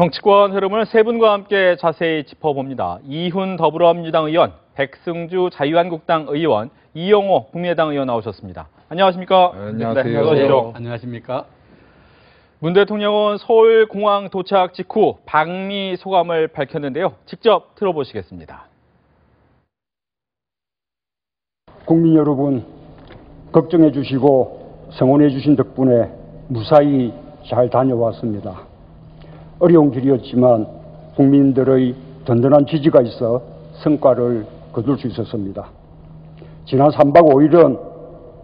정치권 흐름을 세 분과 함께 자세히 짚어봅니다. 이훈 더불어민주당 의원, 백승주 자유한국당 의원, 이영호 국민의당 의원 나오셨습니다. 안녕하십니까? 안녕하세요. 네, 안녕하십니까? 문 대통령은 서울공항 도착 직후 방미 소감을 밝혔는데요. 직접 들어보시겠습니다. 국민 여러분, 걱정해 주시고 성원해 주신 덕분에 무사히 잘 다녀왔습니다. 어려운 길이었지만 국민들의 든든한 지지가 있어 성과를 거둘 수 있었습니다. 지난 3박 5일은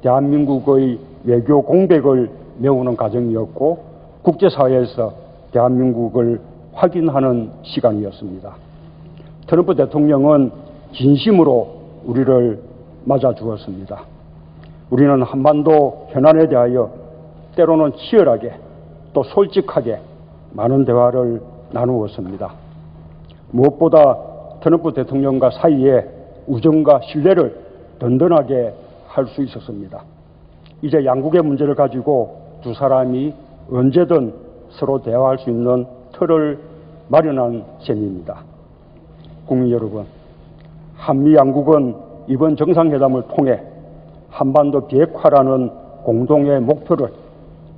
대한민국의 외교 공백을 메우는 과정이었고 국제사회에서 대한민국을 확인하는 시간이었습니다. 트럼프 대통령은 진심으로 우리를 맞아주었습니다. 우리는 한반도 현안에 대하여 때로는 치열하게 또 솔직하게 많은 대화를 나누었습니다. 무엇보다 트럼프 대통령과 사이에 우정과 신뢰를 든든하게 할 수 있었습니다. 이제 양국의 문제를 가지고 두 사람이 언제든 서로 대화할 수 있는 틀을 마련한 셈입니다. 국민 여러분, 한미 양국은 이번 정상회담을 통해 한반도 비핵화라는 공동의 목표를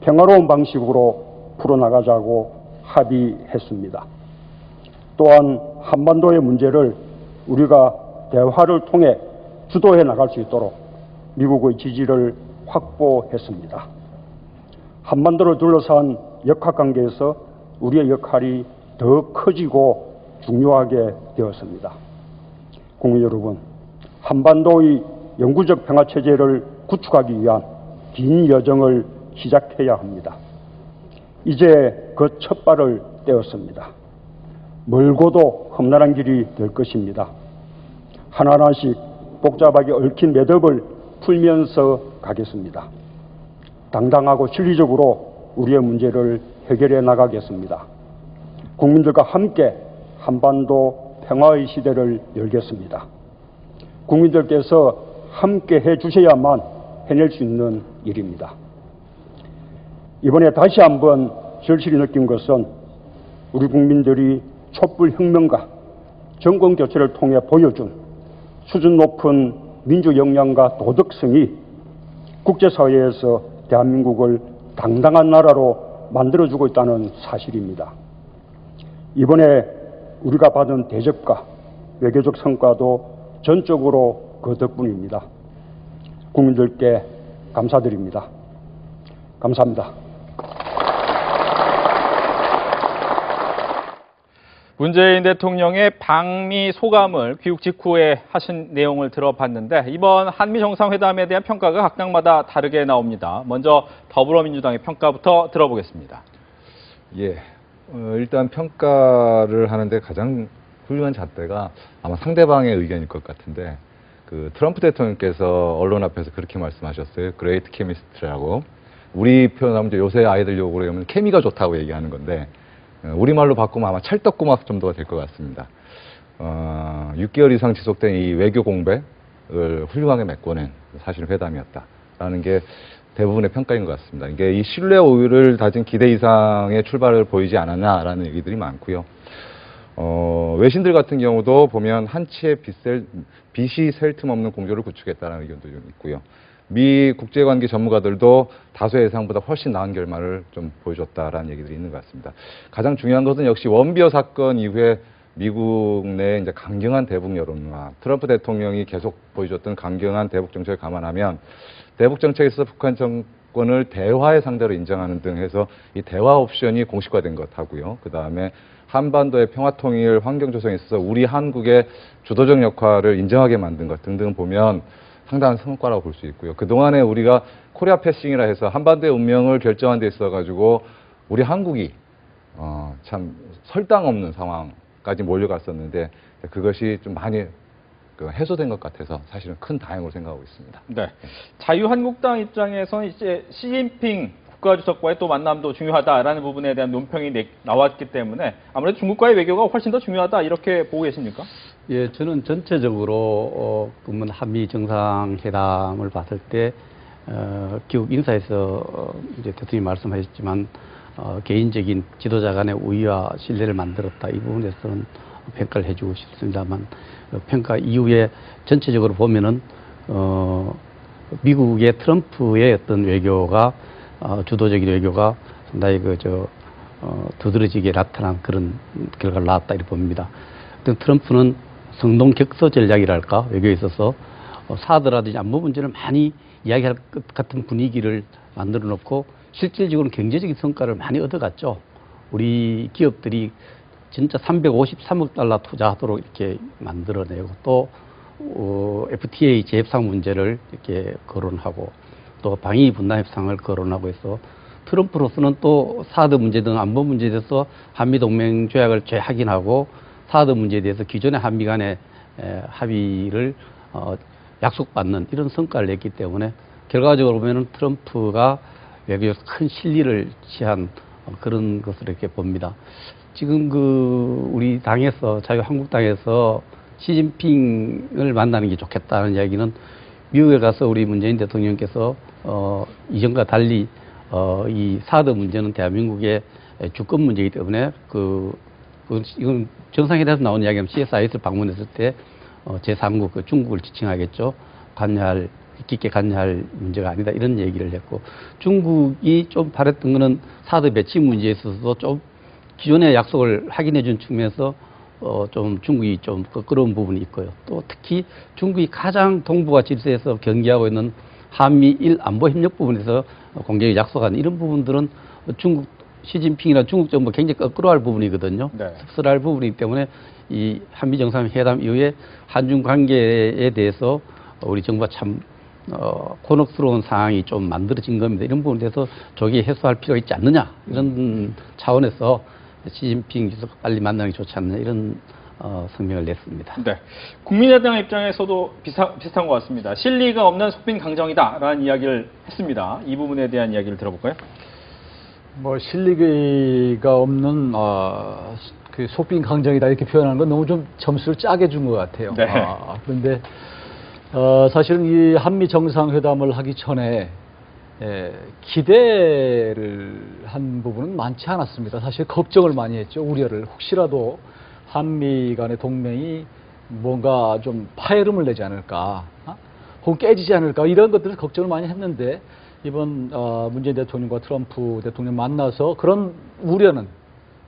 평화로운 방식으로 풀어나가자고 합의했습니다. 또한 한반도의 문제를 우리가 대화를 통해 주도해 나갈 수 있도록 미국의 지지를 확보했습니다. 한반도를 둘러싼 역학관계에서 우리의 역할이 더 커지고 중요하게 되었습니다. 국민 여러분, 한반도의 영구적 평화체제를 구축하기 위한 긴 여정을 시작해야 합니다. 이제 그 첫 발을 떼었습니다. 멀고도 험난한 길이 될 것입니다. 하나하나씩 복잡하게 얽힌 매듭을 풀면서 가겠습니다. 당당하고 실리적으로 우리의 문제를 해결해 나가겠습니다. 국민들과 함께 한반도 평화의 시대를 열겠습니다. 국민들께서 함께 해주셔야만 해낼 수 있는 일입니다. 이번에 다시 한번 절실히 느낀 것은 우리 국민들이 촛불혁명과 정권교체를 통해 보여준 수준 높은 민주 역량과 도덕성이 국제사회에서 대한민국을 당당한 나라로 만들어주고 있다는 사실입니다. 이번에 우리가 받은 대접과 외교적 성과도 전적으로 그 덕분입니다. 국민들께 감사드립니다. 감사합니다. 문재인 대통령의 방미 소감을 귀국 직후에 하신 내용을 들어봤는데 이번 한미 정상회담에 대한 평가가 각 당마다 다르게 나옵니다. 먼저 더불어민주당의 평가부터 들어보겠습니다. 일단 평가를 하는데 가장 훌륭한 잣대가 아마 상대방의 의견일 것 같은데 그 트럼프 대통령께서 언론 앞에서 그렇게 말씀하셨어요. 그레이트 케미스트라고. 우리 표현하면 요새 아이들 욕으로 하면 케미가 좋다고 얘기하는 건데 우리말로 바꾸면 아마 찰떡궁합 정도가 될 것 같습니다. 6개월 이상 지속된 이 외교 공백을 훌륭하게 메꿔낸 사실 회담이었다라는 게 대부분의 평가인 것 같습니다. 이게 이 신뢰 오유를 다진 기대 이상의 출발을 보이지 않았나라는 얘기들이 많고요. 외신들 같은 경우도 보면 한치의 빛이 셀 틈 없는 공조를 구축했다는 의견도 좀 있고요. 미 국제관계 전문가들도 다수 예상보다 훨씬 나은 결말을 좀 보여줬다라는 얘기들이 있는 것 같습니다. 가장 중요한 것은 역시 원비어 사건 이후에 미국 내 이제 강경한 대북 여론과 트럼프 대통령이 계속 보여줬던 강경한 대북 정책을 감안하면 대북 정책에서 북한 정권을 대화의 상대로 인정하는 등 해서 이 대화 옵션이 공식화된 것하고요. 그 다음에 한반도의 평화 통일 환경 조성에 있어서 우리 한국의 주도적 역할을 인정하게 만든 것 등등 보면 상당한 성과라고 볼 수 있고요. 그동안에 우리가 코리아 패싱이라 해서 한반도의 운명을 결정한 데 있어가지고 우리 한국이 참 설당 없는 상황까지 몰려갔었는데 그것이 좀 많이 해소된 것 같아서 사실은 큰 다행으로 생각하고 있습니다. 네. 자유한국당 입장에서는 이제 시진핑 국가주석과의 또 만남도 중요하다라는 부분에 대한 논평이 나왔기 때문에 아무래도 중국과의 외교가 훨씬 더 중요하다 이렇게 보고 계십니까? 예, 저는 전체적으로 한미 정상회담을 봤을 때 귀국 인사에서 이제 대통령이 말씀하셨지만 개인적인 지도자 간의 우위와 신뢰를 만들었다. 이 부분에서는 평가를 해주고 싶습니다만 평가 이후에 전체적으로 보면은 미국의 트럼프의 어떤 외교가 주도적인 외교가 상당히 두드러지게 나타난 그런 결과를 낳았다 이렇게 봅니다. 트럼프는 성동격서 전략이랄까 외교에 있어서 사드라든지 안보 문제를 많이 이야기할 것 같은 분위기를 만들어 놓고 실질적으로 경제적인 성과를 많이 얻어갔죠. 우리 기업들이 진짜 353억 달러 투자하도록 이렇게 만들어내고 또 FTA 재협상 문제를 이렇게 거론하고 또 방위 분담 협상을 거론하고 해서 트럼프로서는 또 사드 문제 등 안보 문제에 대해서 한미 동맹 조약을 재확인하고 사드 문제에 대해서 기존의 한미 간의 합의를 약속받는 이런 성과를 냈기 때문에 결과적으로 보면은 트럼프가 외교에서 큰 실리를 취한 그런 것을 이렇게 봅니다. 지금 우리 당에서 자유한국당에서 시진핑을 만나는 게 좋겠다는 이야기는 미국에 가서 우리 문재인 대통령께서 이전과 달리 이 사드 문제는 대한민국의 주권 문제이기 때문에 이건 정상회담에서 나온 이야기하면 CSIS를 방문했을 때 제3국 중국을 지칭하겠죠. 깊게 관여할 문제가 아니다 이런 얘기를 했고 중국이 좀 바랬던 거는 사드 배치 문제에 있어서도 좀 기존의 약속을 확인해 준 측면에서 좀 중국이 좀 끄끄러운 부분이 있고요. 또 특히 중국이 가장 동북아 질서에서 경계하고 있는 한미일 안보 협력 부분에서 공개에 약속한 이런 부분들은 중국 시진핑이나 중국 정부 굉장히 끄끄러워할 부분이거든요. 네. 씁쓸할 부분이기 때문에 이 한미 정상회담 이후에 한중 관계에 대해서 우리 정부가 참 곤혹스러운 상황이 좀 만들어진 겁니다. 이런 부분에 대해서 조기 해소할 필요가 있지 않느냐 이런 차원에서 시진핑 주석 빨리 만나는 게 좋지 않느냐 이런 성명을 냈습니다. 네, 국민의당 입장에서도 비슷한 것 같습니다. 실리가 없는 속빈 강정이다라는 이야기를 했습니다. 이 부분에 대한 이야기를 들어볼까요? 실리가 없는 그 속빈 강정이다 이렇게 표현하는 건 너무 좀 점수를 짜게 준 것 같아요. 네. 그런데 사실은 이 한미 정상회담을 하기 전에 기대를 한 부분은 많지 않았습니다. 사실 걱정을 많이 했죠. 우려를. 혹시라도 한미 간의 동맹이 뭔가 좀 파열음을 내지 않을까, 혹은 깨지지 않을까 이런 것들을 걱정을 많이 했는데 이번 문재인 대통령과 트럼프 대통령 만나서 그런 우려는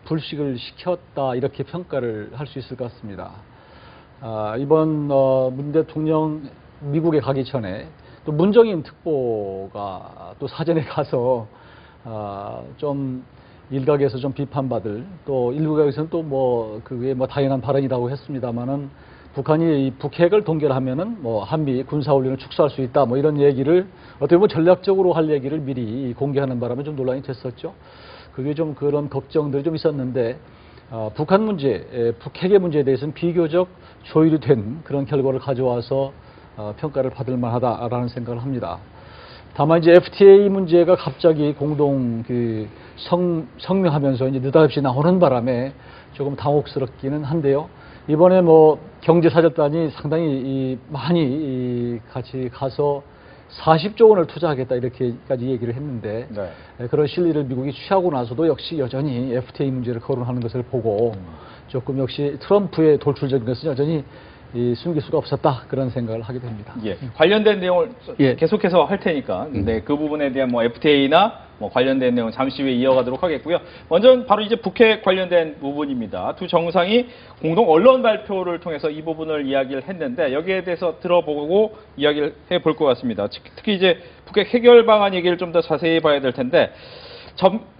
불식을 시켰다 이렇게 평가를 할 수 있을 것 같습니다. 이번 문 대통령 미국에 가기 전에 또 문정인 특보가 또 사전에 가서 좀 일각에서 좀 비판받을 또 일각에서는 또 그게 당연한 발언이라고 했습니다만은 북한이 이 북핵을 동결하면은 한미 군사훈련을 축소할 수 있다 이런 얘기를 어떻게 보면 전략적으로 할 얘기를 미리 공개하는 바람에 좀 논란이 됐었죠. 그게 좀 그런 걱정들이 좀 있었는데 북한 문제, 북핵의 문제에 대해서는 비교적 조율이 된 그런 결과를 가져와서 평가를 받을 만하다라는 생각을 합니다. 다만 이제 FTA 문제가 갑자기 공동 성명하면서 이제 느닷없이 나오는 바람에 조금 당혹스럽기는 한데요. 이번에 경제사절단이 상당히 많이 같이 가서 40조 원을 투자하겠다 이렇게까지 얘기를 했는데 네. 그런 실리를 미국이 취하고 나서도 역시 여전히 FTA 문제를 거론하는 것을 보고 조금 역시 트럼프의 돌출적인 것은 여전히 숨길 수가 없었다 그런 생각을 하게 됩니다. 예, 관련된 내용을 계속해서 할 테니까 그 부분에 대한 FTA나 관련된 내용 잠시 후에 이어가도록 하겠고요. 먼저 바로 이제 북핵 관련된 부분입니다. 두 정상이 공동 언론 발표를 통해서 이 부분을 이야기를 했는데 여기에 대해서 들어보고 이야기를 해볼 것 같습니다. 특히 이제 북핵 해결 방안 얘기를 좀 더 자세히 봐야 될 텐데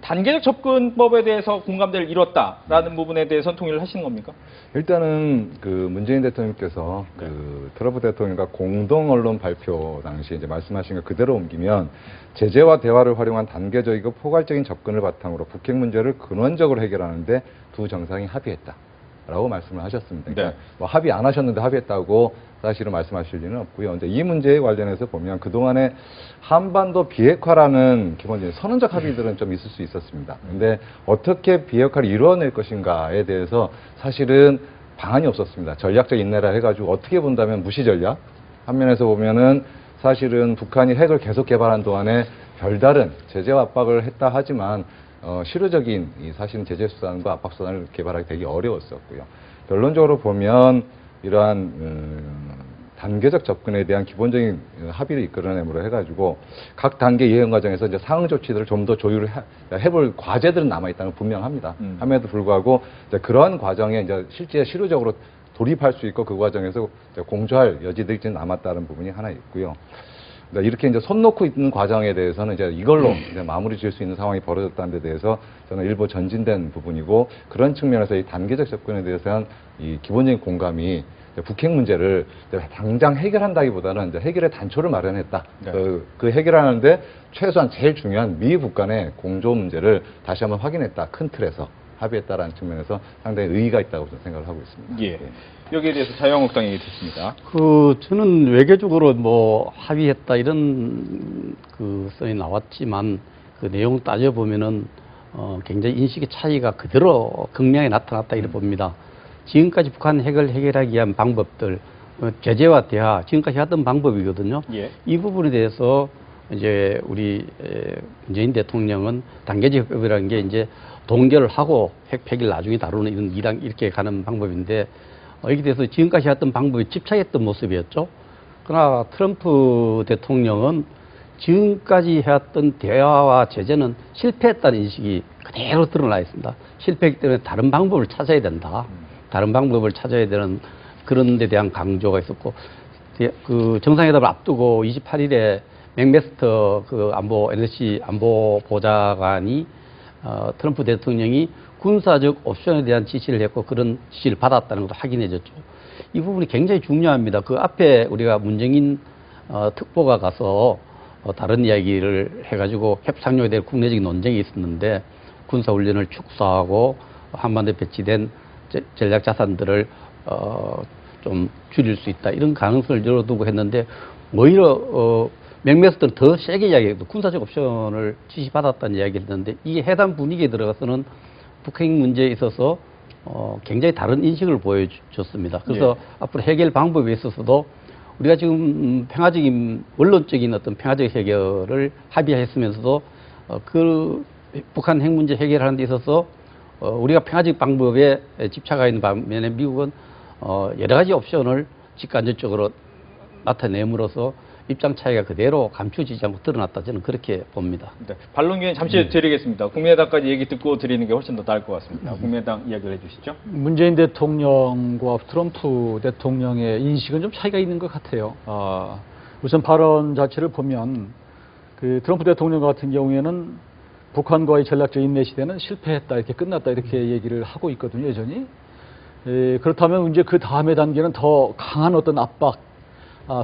단계적 접근법에 대해서 공감대를 이뤘다라는 부분에 대해서는 동의를 하시는 겁니까? 일단은 문재인 대통령께서 트럼프 대통령과 공동 언론 발표 당시 이제 말씀하신 거 그대로 옮기면 제재와 대화를 활용한 단계적이고 포괄적인 접근을 바탕으로 북핵 문제를 근원적으로 해결하는데 두 정상이 합의했다라고 말씀을 하셨습니다. 그러니까 합의 안 하셨는데 합의했다고 사실은 말씀하실 리는 없고요. 근데 이 문제에 관련해서 보면 그동안에 한반도 비핵화라는 기본적인 선언적 합의들은 좀 있을 수 있었습니다. 근데 어떻게 비핵화를 이루어낼 것인가에 대해서 사실은 방안이 없었습니다. 전략적 인내라 해가지고 어떻게 본다면 무시 전략. 한면에서 보면은 사실은 북한이 핵을 계속 개발한 동안에 별다른 제재와 압박을 했다 하지만 실효적인 이 사실은 제재 수단과 압박 수단을 개발하기 되게 어려웠었고요. 결론적으로 보면 이러한 단계적 접근에 대한 기본적인 합의를 이끌어내므로 해가지고 각 단계 이행 과정에서 이제 상응 조치들을 좀 더 조율을 해볼 과제들은 남아 있다는 건 분명합니다. 함에도 불구하고 이제 그런 과정에 이제 실제 실효적으로 돌입할 수 있고 그 과정에서 이제 공조할 여지들이 좀 남았다는 부분이 하나 있고요. 이렇게 이제 손 놓고 있는 과정에 대해서는 이제 이걸로 이제 마무리 지을 수 있는 상황이 벌어졌다는 데 대해서 저는 일부 전진된 부분이고, 그런 측면에서 이 단계적 접근에 대해서는 이 기본적인 공감이 북핵 문제를 당장 해결한다기보다는 이제 해결의 단초를 마련했다. 네. 그 해결하는데 최소한 제일 중요한 미국 간의 공조 문제를 다시 한번 확인했다. 큰 틀에서 합의했다라는 측면에서 상당히 의의가 있다고 저는 생각을 하고 있습니다. 예. 여기에 대해서 자유한국당 얘기 듣습니다. 저는 외교적으로 뭐 합의했다 이런 그 써이 나왔지만 그 내용 따져보면은 굉장히 인식의 차이가 그대로 극명히 나타났다 이렇게 봅니다. 지금까지 북한 핵을 해결하기 위한 방법들, 제재와 대화, 지금까지 하던 방법이거든요. 예. 이 부분에 대해서 이제 우리 문재인 대통령은 단계적 협의라는 게 이제 동결을 하고 핵 폐기를 나중에 다루는 이런 이랑 이렇게 가는 방법인데, 여기 대해서 지금까지 했던 방법에 집착했던 모습이었죠. 그러나 트럼프 대통령은 지금까지 해왔던 대화와 제재는 실패했다는 인식이 그대로 드러나 있습니다. 실패했기 때문에 다른 방법을 찾아야 된다. 다른 방법을 찾아야 되는 그런 데 대한 강조가 있었고, 그 정상회담을 앞두고 28일에 맥메스터 그 NSC 안보 보좌관이 트럼프 대통령이 군사적 옵션에 대한 지시를 했고 그런 지시를 받았다는 것도 확인해 줬죠. 이 부분이 굉장히 중요합니다. 그 앞에 우리가 문정인 특보가 가서 다른 이야기를 해가지고 협상료에 대한 국내적인 논쟁이 있었는데, 군사훈련을 축소하고 한반도에 배치된 전략 자산들을 좀 줄일 수 있다 이런 가능성을 열어두고 했는데, 오히려 맥메스터는 더 세게 이야기했고 군사적 옵션을 지시받았다는 이야기를 했는데, 이게 회담 분위기에 들어가서는 북핵 문제에 있어서 굉장히 다른 인식을 보여줬습니다. 그래서 예. 앞으로 해결 방법에 있어서도 우리가 지금 평화적인 원론적인 어떤 평화적 해결을 합의했으면서도 그 북한 핵 문제 해결하는 데 있어서 우리가 평화적 방법에 집착하고 있는 반면에 미국은 여러 가지 옵션을 직간접적으로 나타내므로써 입장 차이가 그대로 감추지지 않고 드러났다, 저는 그렇게 봅니다. 네. 반론 기회 잠시 드리겠습니다. 국민의당까지 얘기 듣고 드리는 게 훨씬 더 나을 것 같습니다. 국민의당 이야기를 해주시죠. 문재인 대통령과 트럼프 대통령의 인식은 좀 차이가 있는 것 같아요. 우선 발언 자체를 보면 그 트럼프 대통령 같은 경우에는 북한과의 전략적 인내 시대는 실패했다, 이렇게 끝났다, 이렇게 얘기를 하고 있거든요, 여전히. 그렇다면 이제 그 다음의 단계는 더 강한 어떤 압박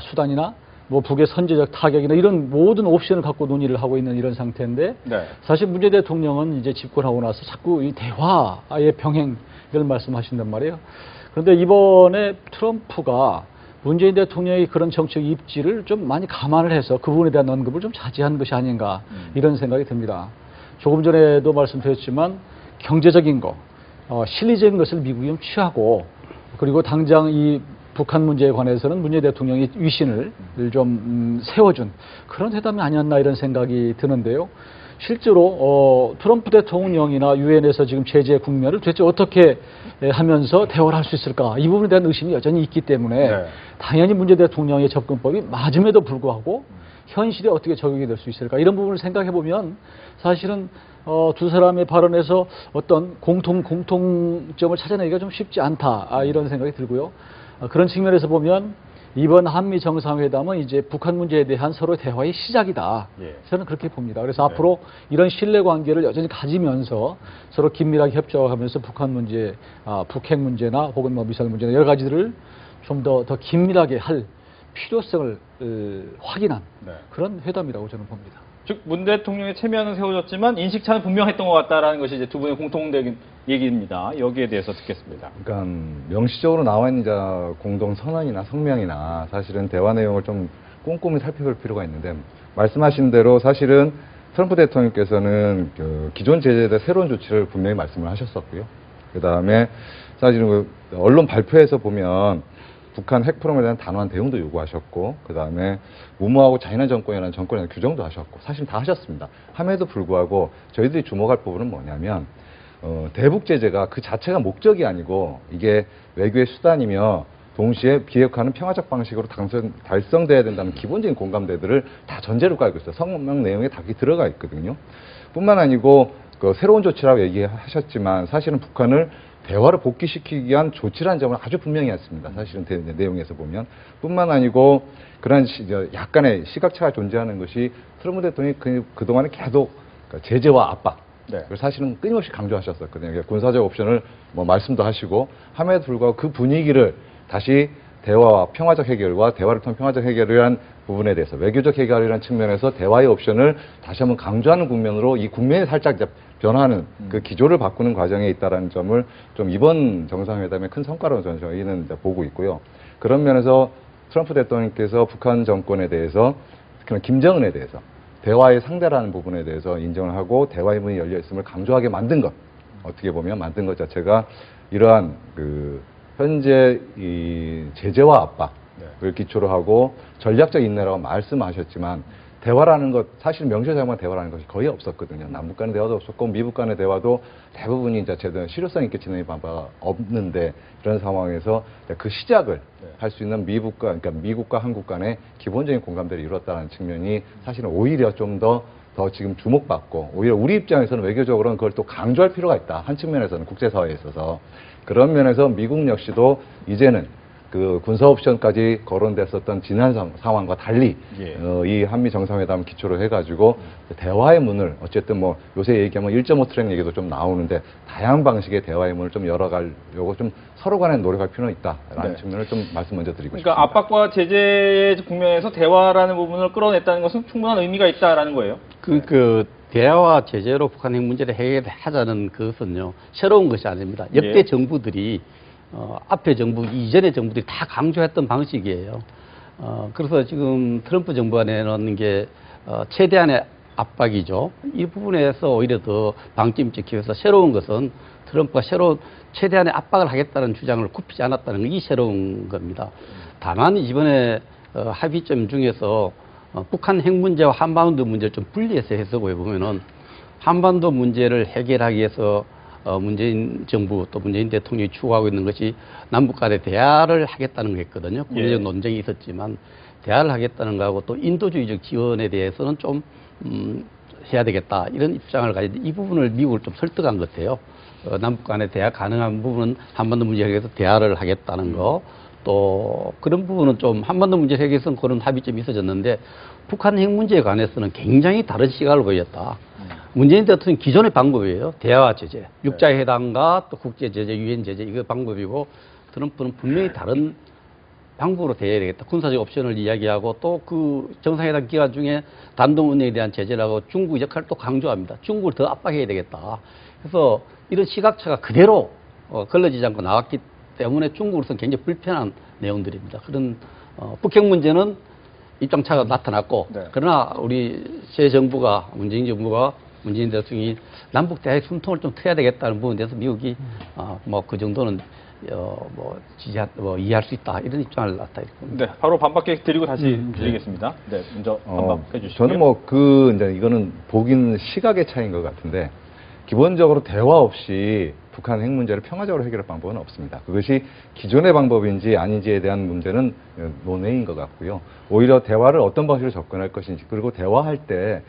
수단이나 뭐 북의 선제적 타격이나 이런 모든 옵션을 갖고 논의를 하고 있는 이런 상태인데, 네. 사실 문재인 대통령은 이제 집권하고 나서 자꾸 이 대화의 병행 이런 말씀하신단 말이에요. 그런데 이번에 트럼프가 문재인 대통령의 그런 정책 입지를 좀 많이 감안을 해서 그 부분에 대한 언급을 좀 자제한 것이 아닌가 이런 생각이 듭니다. 조금 전에도 말씀드렸지만 경제적인 거, 실리적인 것을 미국이 좀 취하고, 그리고 당장 이 북한 문제에 관해서는 문재인 대통령이 위신을 좀 세워준 그런 회담이 아니었나 이런 생각이 드는데요. 실제로 트럼프 대통령이나 유엔에서 지금 제재 국면을 도대체 어떻게 하면서 대화를 할 수 있을까, 이 부분에 대한 의심이 여전히 있기 때문에 네. 당연히 문재인 대통령의 접근법이 맞음에도 불구하고 현실에 어떻게 적용이 될 수 있을까, 이런 부분을 생각해 보면 사실은 두 사람의 발언에서 어떤 공통점을 찾아내기가 좀 쉽지 않다, 이런 생각이 들고요. 그런 측면에서 보면 이번 한미 정상회담은 이제 북한 문제에 대한 서로 대화의 시작이다. 예. 저는 그렇게 봅니다. 그래서 앞으로 이런 신뢰 관계를 여전히 가지면서 서로 긴밀하게 협조하면서 북한 문제, 북핵 문제나 혹은 뭐 미사일 문제나 여러 가지들을 좀 더 긴밀하게 할 필요성을 확인한 네. 그런 회담이라고 저는 봅니다. 즉, 문 대통령의 체면은 세워졌지만 인식차는 분명했던 것 같다라는 것이 이제 두 분의 공통된 얘기입니다. 여기에 대해서 듣겠습니다. 그러니까 명시적으로 나와 있는 공동 선언이나 성명이나 사실은 대화 내용을 좀 꼼꼼히 살펴볼 필요가 있는데, 말씀하신 대로 사실은 트럼프 대통령께서는 그 기존 제재에 대해 새로운 조치를 분명히 말씀을 하셨었고요. 그 다음에 사실은 그 언론 발표에서 보면 북한 핵 프로그램에 대한 단호한 대응도 요구하셨고, 그 다음에 무모하고 잔인한 정권이라는 정권에 대한 규정도 하셨고, 사실 다 하셨습니다. 함에도 불구하고 저희들이 주목할 부분은 뭐냐면, 대북 제재가 그 자체가 목적이 아니고 이게 외교의 수단이며 동시에 비핵화는 평화적 방식으로 달성돼야 된다는 기본적인 공감대들을 다 전제로 깔고 있어요. 성명 내용에 다 들어가 있거든요. 뿐만 아니고 그 새로운 조치라고 얘기하셨지만 사실은 북한을 대화를 복귀시키기 위한 조치라는 점을 아주 분명히 했습니다. 사실은 내용에서 보면. 뿐만 아니고 그런 약간의 시각차가 존재하는 것이 트럼프 대통령이 그동안에 계속 제재와 압박, 네. 그걸 사실은 끊임없이 강조하셨었거든요. 군사적 옵션을 뭐 말씀도 하시고 함에도 불구하고 그 분위기를 다시 대화와 평화적 해결과 대화를 통한 평화적 해결을 위한 부분에 대해서 외교적 해결을 위한 측면에서 대화의 옵션을 다시 한번 강조하는 국면으로 이 국면이 살짝 이제 변화하는 그 기조를 바꾸는 과정에 있다는 점을 좀 이번 정상회담의 큰 성과로 저희는 이제 보고 있고요. 그런 면에서 트럼프 대통령께서 북한 정권에 대해서 특히나 김정은에 대해서 대화의 상대라는 부분에 대해서 인정을 하고 대화의 문이 열려 있음을 강조하게 만든 것, 어떻게 보면 만든 것 자체가 이러한 그 현재 이 제재와 압박을 기초로 하고 전략적 인내라고 말씀하셨지만 대화라는 것, 사실 명시상만 대화라는 것이 거의 없었거든요. 남북 간의 대화도 없었고 미북 간의 대화도 대부분이 이제 제대로 실효성 있게 진행이 바가 없는데 이런 상황에서 그 시작을 할 수 있는 그러니까 미국과 한국 간의 기본적인 공감대를 이뤘다는 측면이 사실은 오히려 좀 더 지금 주목받고 오히려 우리 입장에서는 외교적으로는 그걸 또 강조할 필요가 있다. 한 측면에서는 국제사회에 있어서 그런 면에서 미국 역시도 이제는 그 군사 옵션까지 거론됐었던 지난 상황과 달리 이 한미 정상회담 기초로 해가지고 대화의 문을 어쨌든 뭐 요새 얘기하면 1.5 트랙 얘기도 좀 나오는데 다양한 방식의 대화의 문을 좀 열어가려고 좀 서로 간에 노력할 필요는 있다라는 측면을 좀 말씀 먼저 드리고 그러니까 싶습니다. 압박과 제재의 국면에서 대화라는 부분을 끌어냈다는 것은 충분한 의미가 있다라는 거예요. 그 대화와 제재로 북한 핵 문제를 해결하자는 그것은요 새로운 것이 아닙니다. 역대 정부들이 앞에 정부, 이전의 정부들이 다 강조했던 방식이에요. 그래서 지금 트럼프 정부가 내놓는 게 최대한의 압박이죠. 이 부분에서 오히려 더 방점이 찍혀서 새로운 것은 트럼프가 최대한의 압박을 하겠다는 주장을 굽히지 않았다는 게 이 새로운 겁니다. 다만 이번에 합의점 중에서 북한 핵 문제와 한반도 문제를 좀 분리해서 해석해 보면은 한반도 문제를 해결하기 위해서 문재인 정부 또 문재인 대통령이 추구하고 있는 것이 남북 간의 대화를 하겠다는 거였거든요. 국내적 논쟁이 있었지만 대화를 하겠다는 거하고 또 인도주의적 지원에 대해서는 좀 해야 되겠다 이런 입장을 가지고 이 부분을 미국을 좀 설득한 것 같아요. 남북 간의 대화 가능한 부분은 한반도 문제 해결해서 대화를 하겠다는 거. 또 그런 부분은 좀 한반도 문제 해결에서는 그런 합의점이 있어졌는데 북한 핵 문제에 관해서는 굉장히 다른 시각을 보였다. 문재인 대통령 기존의 방법이에요. 대화와 제재, 육자회담과 또 국제제재, 유엔제재 이거 방법이고 트럼프는 분명히 다른 방법으로 대해야 되겠다. 군사적 옵션을 이야기하고 또 그 정상회담 기간 중에 단독운영에 대한 제재라고 중국 역할을 또 강조합니다. 중국을 더 압박해야 되겠다. 그래서 이런 시각차가 그대로 걸러지지 않고 나왔기 때문에 중국으로서는 굉장히 불편한 내용들입니다. 그런 북핵 문제는 입장차가 나타났고 그러나 우리 새 정부가 문재인 대통령이 남북 대화의 숨통을 좀 트여야 되겠다는 부분에 대해서 미국이 뭐 그 정도는 이해할 수 있다 이런 입장을 나타냈습니다. 네, 바로 반박해 드리고 다시 드리겠습니다. 네, 먼저 반박해 주시고요. 저는 이제 이거는 보긴 시각의 차이인 것 같은데 기본적으로 대화 없이 북한 핵 문제를 평화적으로 해결할 방법은 없습니다. 그것이 기존의 방법인지 아닌지에 대한 문제는 논외인 것 같고요. 오히려 대화를 어떤 방식으로 접근할 것인지 그리고 대화할 때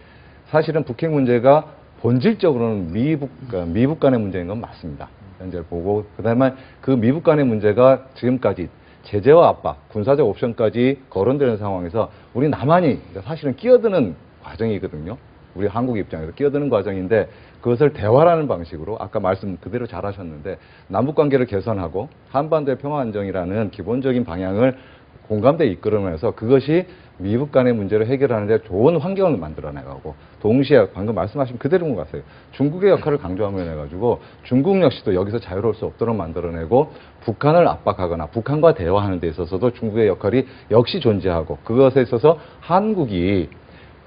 사실은 북핵 문제가 본질적으로는 미북 간의 문제인 건 맞습니다. 현재 보고 그다음에 그 미북 간의 문제가 지금까지 제재와 압박, 군사적 옵션까지 거론되는 상황에서 우리 남한이 사실은 끼어드는 과정이거든요. 우리 한국 입장에서 끼어드는 과정인데 그것을 대화라는 방식으로 아까 말씀 그대로 잘하셨는데 남북관계를 개선하고 한반도의 평화 안정이라는 기본적인 방향을 공감대에 이끌어내서 그것이 미북 간의 문제를 해결하는 데 좋은 환경을 만들어내가고 동시에 방금 말씀하신 그대로인 것 같아요. 중국의 역할을 강조하면 해가지고 중국 역시도 여기서 자유로울 수 없도록 만들어내고 북한을 압박하거나 북한과 대화하는 데 있어서도 중국의 역할이 역시 존재하고 그것에 있어서 한국이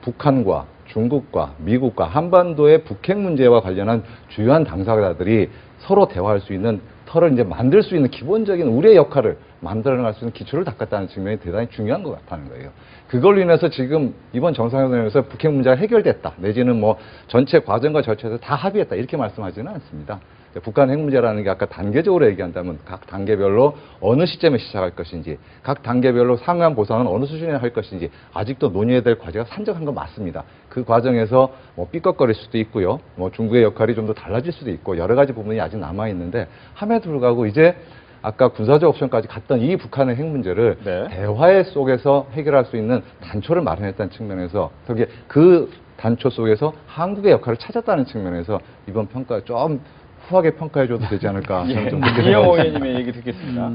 북한과 중국과 미국과 한반도의 북핵 문제와 관련한 주요한 당사자들이 서로 대화할 수 있는 틀을 이제 만들 수 있는 기본적인 우리의 역할을 만들어 나갈 수 있는 기초를 닦았다는 측면이 대단히 중요한 것 같다는 거예요. 그걸로 인해서 지금 이번 정상회담에서 북핵 문제가 해결됐다, 내지는 뭐 전체 과정과 절차에서 다 합의했다, 이렇게 말씀하지는 않습니다. 북한 핵 문제라는 게 아까 단계적으로 얘기한다면 각 단계별로 어느 시점에 시작할 것인지, 각 단계별로 상한 보상은 어느 수준에 할 것인지 아직도 논의해야 될 과제가 산적한 건 맞습니다. 그 과정에서 뭐 삐걱거릴 수도 있고요, 뭐 중국의 역할이 좀 더 달라질 수도 있고 여러 가지 부분이 아직 남아 있는데, 함에도 불구하고 이제 아까 군사적 옵션까지 갔던 이 북한의 핵 문제를 네. 대화의 속에서 해결할 수 있는 단초를 마련했다는 측면에서, 특히 그 단초 속에서 한국의 역할을 찾았다는 측면에서 이번 평가 좀 후하게 평가해줘도 되지 않을까 저는 좀 그렇게 이영호 생각합니다. 의원님의 얘기 듣겠습니다.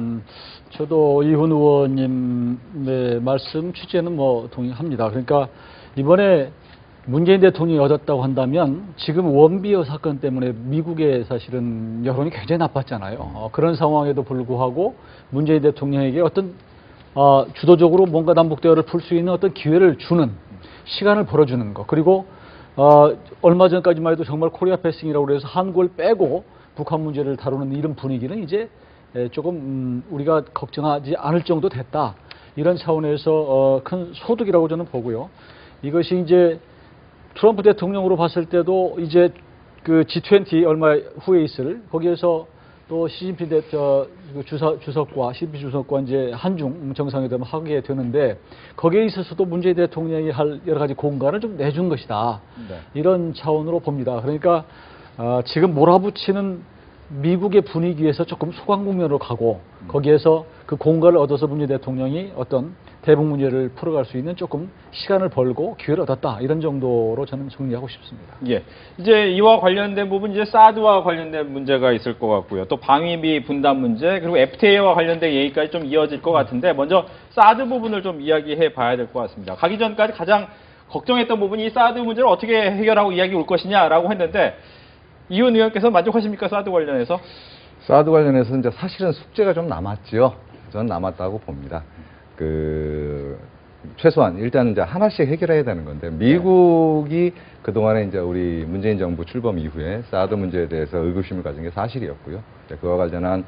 저도 이훈 의원님의 말씀 취지에는 뭐 동의합니다. 그러니까 이번에 문재인 대통령이 얻었다고 한다면 지금 원비어 사건 때문에 미국의 사실은 여론이 굉장히 나빴잖아요. 그런 상황에도 불구하고 문재인 대통령에게 어떤 주도적으로 뭔가 남북 대화를 풀 수 있는 어떤 기회를 주는, 시간을 벌어주는 것, 그리고 얼마 전까지만 해도 정말 코리아 패싱이라고 그래서 한국을 빼고 북한 문제를 다루는 이런 분위기는 이제 조금 우리가 걱정하지 않을 정도 됐다, 이런 차원에서 큰 소득이라고 저는 보고요. 이것이 이제 트럼프 대통령으로 봤을 때도 이제 그 G20 얼마 후에 있을 거기에서 또 시진핑 주석과 시진핑 주석과 이제 한중 정상회담을 하게 되는데, 거기에 있어서도 문재인 대통령이 할 여러 가지 공간을 좀 내준 것이다. 네. 이런 차원으로 봅니다. 그러니까 지금 몰아붙이는 미국의 분위기에서 조금 소강 국면으로 가고, 거기에서 그 공간을 얻어서 문재인 대통령이 어떤 대북 문제를 풀어갈 수 있는 조금 시간을 벌고 기회를 얻었다, 이런 정도로 저는 정리하고 싶습니다. 예. 이제 이와 관련된 부분, 이제 사드와 관련된 문제가 있을 것 같고요. 또 방위비 분담 문제, 그리고 FTA와 관련된 얘기까지 좀 이어질 것 같은데, 먼저 사드 부분을 좀 이야기해 봐야 될 것 같습니다. 가기 전까지 가장 걱정했던 부분이 이 사드 문제를 어떻게 해결하고 이야기 올 것이냐라고 했는데, 이훈 의원께서 만족하십니까? 사드 관련해서? 사드 관련해서 이제 사실은 숙제가 좀 남았죠. 저는 남았다고 봅니다. 최소한 일단 이제 하나씩 해결해야 되는 건데, 미국이 그동안에 이제 우리 문재인 정부 출범 이후에 사드 문제에 대해서 의구심을 가진 게 사실이었고요. 그와 관련한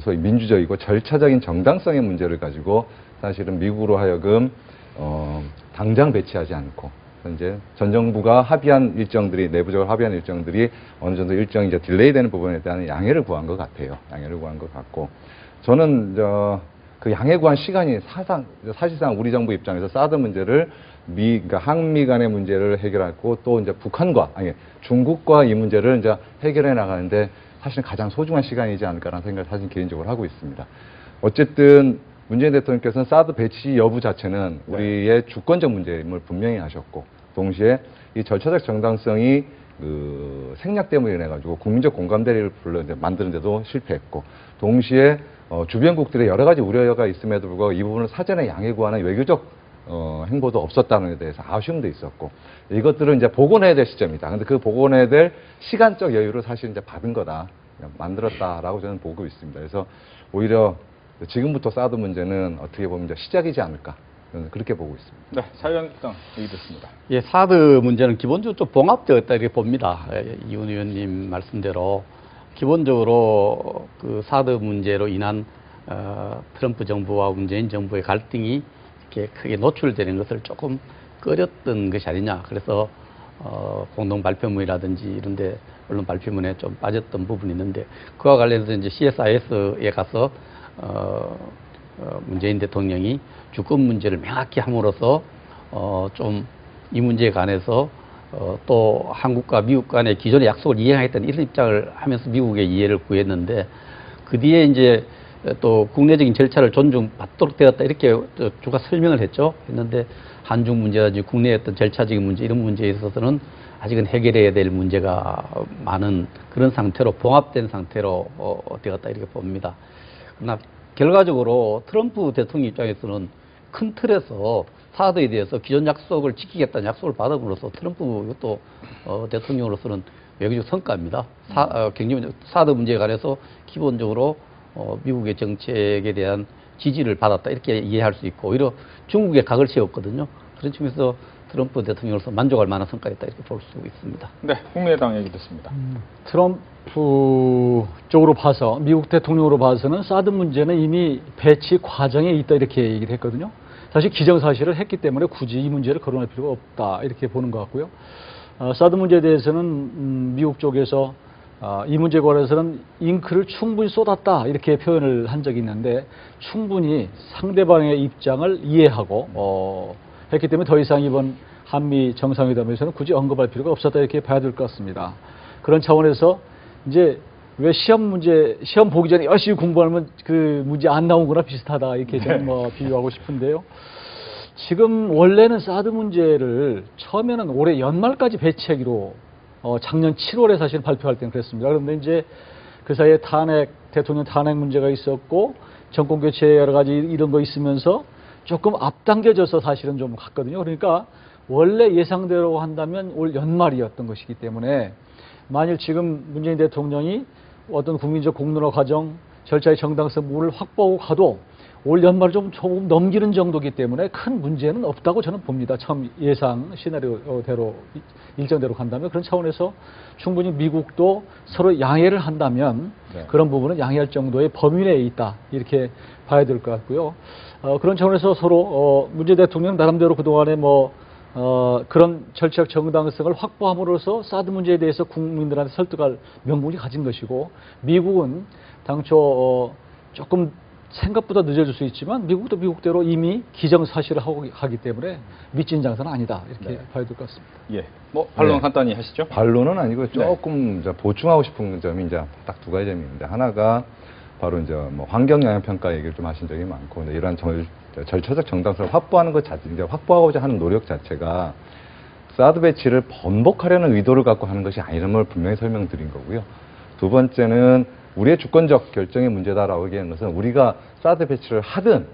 소위 민주적이고 절차적인 정당성의 문제를 가지고 사실은 미국으로 하여금 당장 배치하지 않고, 이제 전 정부가 합의한 일정들이, 내부적으로 합의한 일정들이 어느 정도 일정이 이제 딜레이 되는 부분에 대한 양해를 구한 것 같아요. 양해를 구한 것 같고, 저는 그 양해 구한 시간이 사실상 우리 정부 입장에서 사드 문제를 그러니까 한미 간의 문제를 해결하고, 또 이제 중국과 이 문제를 이제 해결해 나가는데 사실 가장 소중한 시간이지 않을까라는 생각을 사실 개인적으로 하고 있습니다. 어쨌든 문재인 대통령께서는 사드 배치 여부 자체는 우리의 주권적 문제임을 분명히 하셨고, 동시에 이 절차적 정당성이 생략 때문에 인해 가지고 국민적 공감대를 만드는 데도 실패했고, 동시에 주변국들의 여러 가지 우려가 있음에도 불구하고 이 부분을 사전에 양해 구하는 외교적 행보도 없었다는 데 대해서 아쉬움도 있었고, 이것들을 이제 복원해야 될 시점이다. 근데 그 복원해야 될 시간적 여유를 사실 이제 받은 거다, 만들었다라고 저는 보고 있습니다. 그래서 오히려 지금부터 사드 문제는 어떻게 보면 이제 시작이지 않을까, 저는 그렇게 보고 있습니다. 네, 자유한국당 얘기 듣습니다. 예, 사드 문제는 기본적으로 좀 봉합되었다 이렇게 봅니다. 이훈 의원님 말씀대로 기본적으로 그 사드 문제로 인한 트럼프 정부와 문재인 정부의 갈등이 이렇게 크게 노출되는 것을 조금 꺼렸던 것이 아니냐. 그래서 공동 발표문이라든지 이런데 언론 발표문에 좀 빠졌던 부분이 있는데, 그와 관련해서 이제 CSIS에 가서 문재인 대통령이 주권 문제를 명확히 함으로써 좀 이 문제에 관해서 또 한국과 미국 간의 기존의 약속을 이행하겠다는 이런 입장을 하면서 미국의 이해를 구했는데, 그 뒤에 이제 또 국내적인 절차를 존중받도록 되었다, 이렇게 주가 설명을 했는데, 한중 문제라든지 국내의 어떤 절차적인 문제, 이런 문제에 있어서는 아직은 해결해야 될 문제가 많은 그런 상태로, 봉합된 상태로 되었다, 이렇게 봅니다. 그러나 결과적으로 트럼프 대통령 입장에서는 큰 틀에서 사드에 대해서 기존 약속을 지키겠다는 약속을 받음으로써 트럼프 또 대통령으로서는 외교적 성과입니다. 사드 문제에 관해서 기본적으로 미국의 정책에 대한 지지를 받았다, 이렇게 이해할 수 있고, 오히려 중국에 각을 세웠거든요. 그런 측면에서 트럼프 대통령으로서 만족할 만한 성과였다 이렇게 볼 수 있습니다. 네, 국민의당 얘기 듣습니다. 트럼프 쪽으로 봐서 미국 대통령으로 봐서는 사드 문제는 이미 배치 과정에 있다 이렇게 얘기를 했거든요. 사실 기정사실을 했기 때문에 굳이 이 문제를 거론할 필요가 없다 이렇게 보는 것 같고요. 사드 문제에 대해서는 미국 쪽에서 이 문제에 관해서는 잉크를 충분히 쏟았다 이렇게 표현을 한 적이 있는데 충분히 상대방의 입장을 이해하고 했기 때문에 더 이상 이번 한미 정상회담에서는 굳이 언급할 필요가 없었다 이렇게 봐야 될 것 같습니다. 그런 차원에서 이제 왜 시험 보기 전에 열심히 공부하면 그 문제 안 나온 거나 비슷하다 이렇게 저는 뭐 비유하고 싶은데요. 지금 원래는 사드 문제를 처음에는 올해 연말까지 배치하기로 작년 7월에 사실 발표할 때는 그랬습니다. 그런데 이제 그 사이에 대통령 탄핵 문제가 있었고 정권 교체 여러 가지 이런 거 있으면서 조금 앞당겨져서 사실은 좀 갔거든요. 그러니까 원래 예상대로 한다면 올 연말이었던 것이기 때문에 만일 지금 문재인 대통령이 어떤 국민적 공론화 과정 절차의 정당성을 확보하고 가도 올 연말 좀 조금 넘기는 정도이기 때문에 큰 문제는 없다고 저는 봅니다. 처음 예상 시나리오대로 일정대로 간다면 그런 차원에서 충분히 미국도 서로 양해를 한다면 네. 그런 부분은 양해할 정도의 범위 내에 있다 이렇게 봐야 될 것 같고요. 그런 차원에서 서로 문재인 대통령 나름대로 그동안에 그런 절차적 정당성을 확보함으로써 사드 문제에 대해서 국민들한테 설득할 명분이 가진 것이고 미국은 당초 조금 생각보다 늦어질 수 있지만 미국도 미국대로 이미 기정사실을 하고 가기 때문에 미친 장사는 아니다 이렇게 네. 봐야 될 것 같습니다. 예, 반론 네. 간단히 하시죠. 반론은 아니고 조금 이제 보충하고 싶은 점이 이제 딱 두 가지 점입니다. 하나가 바로 이제 환경 영향 평가 얘기를 좀 하신 적이 많고 이러한 절차적 정당성을 확보하는 것 자체, 이제 확보하고자 하는 노력 자체가 사드 배치를 번복하려는 의도를 갖고 하는 것이 아니라는 걸 분명히 설명드린 거고요. 두 번째는 우리의 주권적 결정의 문제다라고 얘기하는 것은 우리가 사드 배치를 하든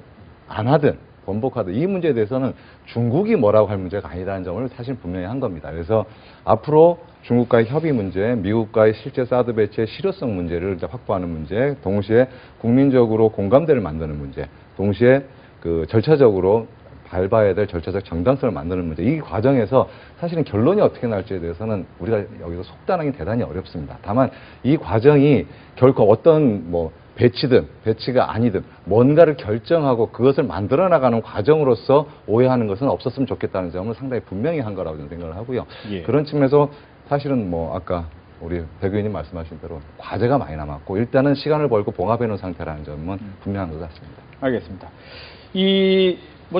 안 하든 번복하든 이 문제에 대해서는 중국이 뭐라고 할 문제가 아니라는 점을 사실 분명히 한 겁니다. 그래서 앞으로 중국과의 협의 문제, 미국과의 실제 사드 배치의 실효성 문제를 이제 확보하는 문제, 동시에 국민적으로 공감대를 만드는 문제, 동시에 그 절차적으로 밟아야 될 절차적 정당성을 만드는 문제, 이 과정에서 사실은 결론이 어떻게 날지에 대해서는 우리가 여기서 속단하기 대단히 어렵습니다. 다만 이 과정이 결코 어떤 배치든 배치가 아니든 뭔가를 결정하고 그것을 만들어 나가는 과정으로서 오해하는 것은 없었으면 좋겠다는 점을 상당히 분명히 한 거라고 저는 생각을 하고요. 예. 그런 측면에서 사실은 아까 우리 백 의원님 말씀하신 대로 과제가 많이 남았고 일단은 시간을 벌고 봉합해 놓은 상태라는 점은 분명한 것 같습니다. 알겠습니다.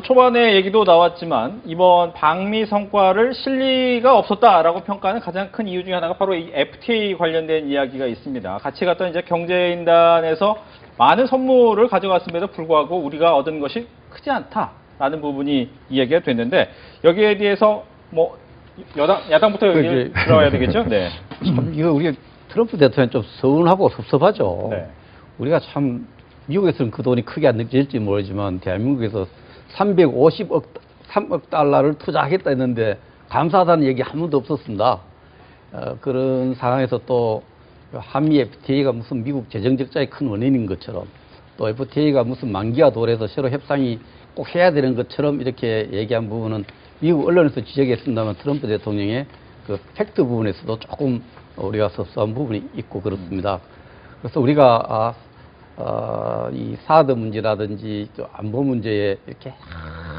초반에 얘기도 나왔지만 이번 방미 성과를 실리가 없었다라고 평가하는 가장 큰 이유 중에 하나가 바로 이 FTA 관련된 이야기가 있습니다. 같이 갔던 이제 경제인단에서 많은 선물을 가져갔음에도 불구하고 우리가 얻은 것이 크지 않다라는 부분이 이야기가 됐는데 여기에 대해서 야당부터 여기 들어가야 되겠죠? 네. 참 이거 우리 트럼프 대통령 좀 서운하고 섭섭하죠. 네. 우리가 참 미국에서는 그 돈이 크게 안 느껴질지 모르지만 대한민국에서 3억 달러를 투자하겠다 했는데 감사하다는 얘기 한 번도 없었습니다. 그런 상황에서 또 한미 FTA가 무슨 미국 재정 적자의 큰 원인인 것처럼 또 FTA가 무슨 만기가 도래해서 서로 협상이 꼭 해야 되는 것처럼 이렇게 얘기한 부분은 미국 언론에서 지적했습니다만 트럼프 대통령의 그 팩트 부분에서도 조금 우리가 섭섭한 부분이 있고 그렇습니다. 그래서 우리가 이 사드 문제라든지 또 안보 문제에 이렇게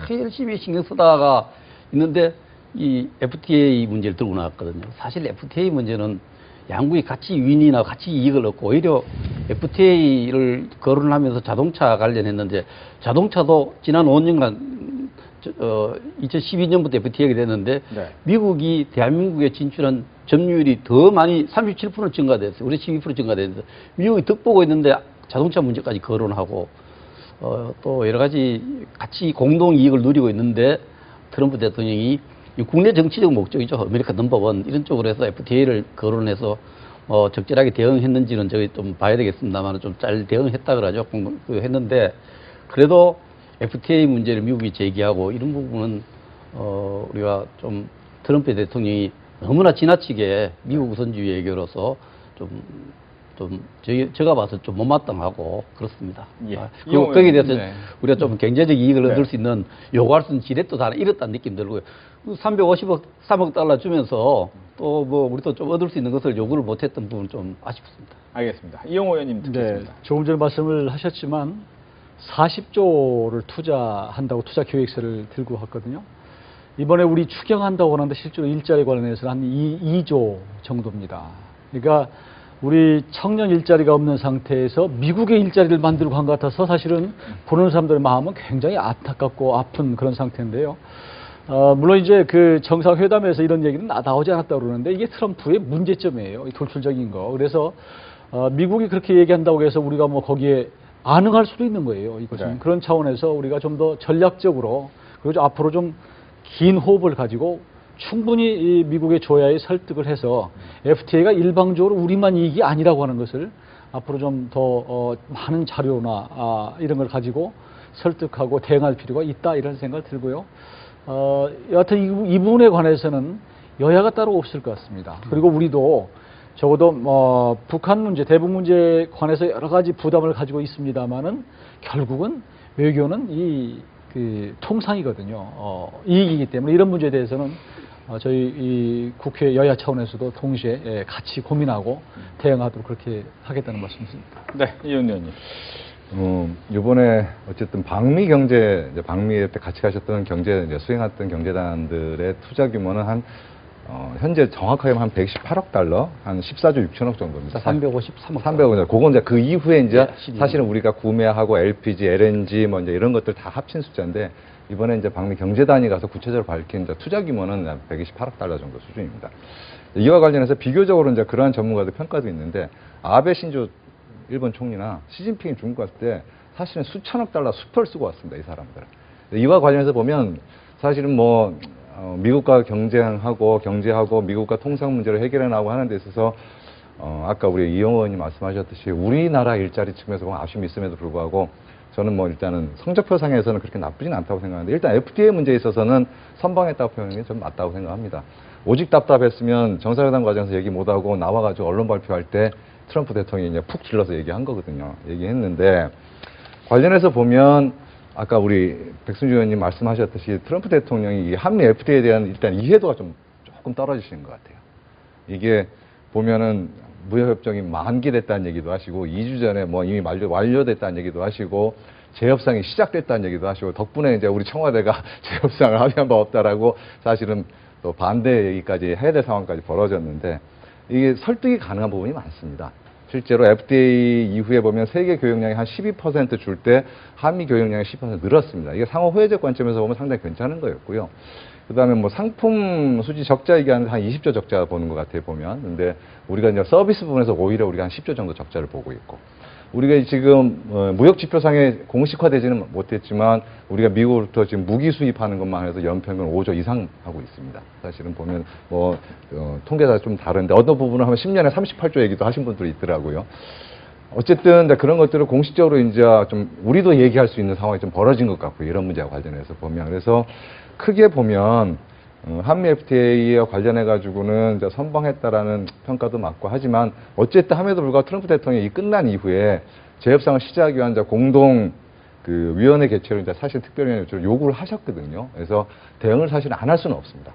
열심히 신경 쓰다가 있는데 이 FTA 문제를 들고 나왔거든요. 사실 FTA 문제는 양국이 같이 윈이나 같이 이익을 얻고 오히려 FTA를 거론을 하면서 자동차 관련했는데 자동차도 지난 5년간 2012년부터 FTA가 됐는데 네. 미국이 대한민국에 진출한 점유율이 더 많이 37% 증가됐어요. 우리 12% 증가됐는데 미국이 득보고 있는데 자동차 문제까지 거론하고 또 여러 가지 같이 공동 이익을 누리고 있는데 트럼프 대통령이 국내 정치적 목적이죠. 아메리카 넘버원 이런 쪽으로 해서 FTA를 거론해서 적절하게 대응했는지는 저희 좀 봐야 되겠습니다만 좀 잘 대응했다 그러죠. 했는데 그래도 FTA 문제를 미국이 제기하고 이런 부분은 우리가 좀 트럼프 대통령이 너무나 지나치게 미국 우선주의 외교로서 좀 좀 제가 봐서 좀 못마땅하고 그렇습니다. 예. 그리고 거기에 대해서 네. 우리가 좀 경제적 이익을 네. 얻을 수 있는 요구할 수 있는 지렛도 다 잃었다는 느낌 들고요. 350억, 3억 달러 주면서 또 뭐 우리도 좀 얻을 수 있는 것을 요구를 못했던 부분 좀 아쉽습니다. 알겠습니다. 이용호 의원님 듣겠습니다. 조금 전에 말씀을 하셨지만 40조를 투자한다고 투자 계획서를 들고 왔거든요. 이번에 우리 추경한다고 하는데 실제로 일자리 관련해서는 한 2조 정도입니다. 그러니까 우리 청년 일자리가 없는 상태에서 미국의 일자리를 만들고 간 것 같아서 사실은 보는 사람들의 마음은 굉장히 안타깝고 아픈 그런 상태인데요. 물론 이제 그 정상회담에서 이런 얘기는 나오지 않았다고 그러는데 이게 트럼프의 문제점이에요. 이 돌출적인 거. 그래서 미국이 그렇게 얘기한다고 해서 우리가 뭐 거기에 안응할 수도 있는 거예요. 이것은. 네. 그런 차원에서 우리가 좀 더 전략적으로 그리고 앞으로 좀 긴 호흡을 가지고 충분히 이 미국의 조야에 설득을 해서 FTA가 일방적으로 우리만 이익이 아니라고 하는 것을 앞으로 좀 더 많은 자료나 이런 걸 가지고 설득하고 대응할 필요가 있다 이런 생각을 들고요. 여하튼 이 부분에 관해서는 여야가 따로 없을 것 같습니다. 그리고 우리도 적어도 북한 문제, 대북 문제에 관해서 여러 가지 부담을 가지고 있습니다만은 결국은 외교는 그 통상이거든요. 이익이기 때문에 이런 문제에 대해서는 저희 이 국회 여야 차원에서도 동시에 같이 고민하고 대응하도록 그렇게 하겠다는 말씀입니다. 네, 이현 의원님. 이번에 어쨌든 방미 때 같이 가셨던 수행했던 경제단들의 투자 규모는 한 현재 정확하게 한 118억 달러, 한 14조 6천억 정도입니다. 353억. 300억. 그건 이제 그 이후에 이제 네, 사실은 우리가 구매하고 LPG, LNG 뭐 이제 이런 것들 다 합친 숫자인데 이번에 이제 방미 경제단이 가서 구체적으로 밝힌 이제 투자 규모는 128억 달러 정도 수준입니다. 이와 관련해서 비교적으로 이제 그러한 전문가들 평가도 있는데 아베 신조 일본 총리나 시진핑이 중국 갔을 때 사실은 수천억 달러 수표를 쓰고 왔습니다. 이 사람들은. 이와 관련해서 보면 사실은 뭐 미국과 경제하고 미국과 통상 문제를 해결해 나가고 하는 데 있어서 아까 우리 이용호 의원님 말씀하셨듯이 우리나라 일자리 측면에서 보면 아쉬움이 있음에도 불구하고 저는 뭐 일단은 성적표상에서는 그렇게 나쁘진 않다고 생각하는데 일단 FTA 문제에 있어서는 선방했다고 표현하는 게 좀 맞다고 생각합니다. 오직 답답했으면 정상회담 과정에서 얘기 못하고 나와가지고 언론 발표할 때 트럼프 대통령이 이제 푹 질러서 얘기한 거거든요. 얘기했는데 관련해서 보면 아까 우리 백승주 의원님 말씀하셨듯이 트럼프 대통령이 이 한미 FTA에 대한 일단 이해도가 조금 떨어지시는 것 같아요. 이게 보면은 무역협정이 만기됐다는 얘기도 하시고 2주 전에 뭐 이미 완료됐다는 얘기도 하시고 재협상이 시작됐다는 얘기도 하시고 덕분에 이제 우리 청와대가 재협상을 합의한 바 없다라고 사실은 또 반대 얘기까지 해야 될 상황까지 벌어졌는데 이게 설득이 가능한 부분이 많습니다. 실제로 FTA 이후에 보면 세계 교역량이 한 12% 줄 때 한미 교역량이 10% 늘었습니다. 이게 상호 호혜적 관점에서 보면 상당히 괜찮은 거였고요. 그 다음에 뭐 상품 수지 적자 얘기하는데 한 20조 적자 보는 것 같아요, 보면. 근데 우리가 이제 서비스 부분에서 오히려 우리가 한 10조 정도 적자를 보고 있고. 우리가 지금 무역 지표상에 공식화되지는 못했지만 우리가 미국으로부터 지금 무기 수입하는 것만 해도 연평균 5조 이상 하고 있습니다. 사실은 보면 뭐 통계가 좀 다른데 어떤 부분은 하면 10년에 38조 얘기도 하신 분들이 있더라고요. 어쨌든 그런 것들을 공식적으로 이제 좀 우리도 얘기할 수 있는 상황이 좀 벌어진 것 같고요. 이런 문제와 관련해서 보면. 그래서 크게 보면 한미 FTA와 관련해 가지고는 이제 선방했다라는 평가도 맞고 하지만 어쨌든 함에도 불구하고 트럼프 대통령이 끝난 이후에 재협상을 시작하기 위한 이제 공동 그 위원회 개최를 이제 사실 특별위원회 요구를 하셨거든요. 그래서 대응을 사실 안 할 수는 없습니다.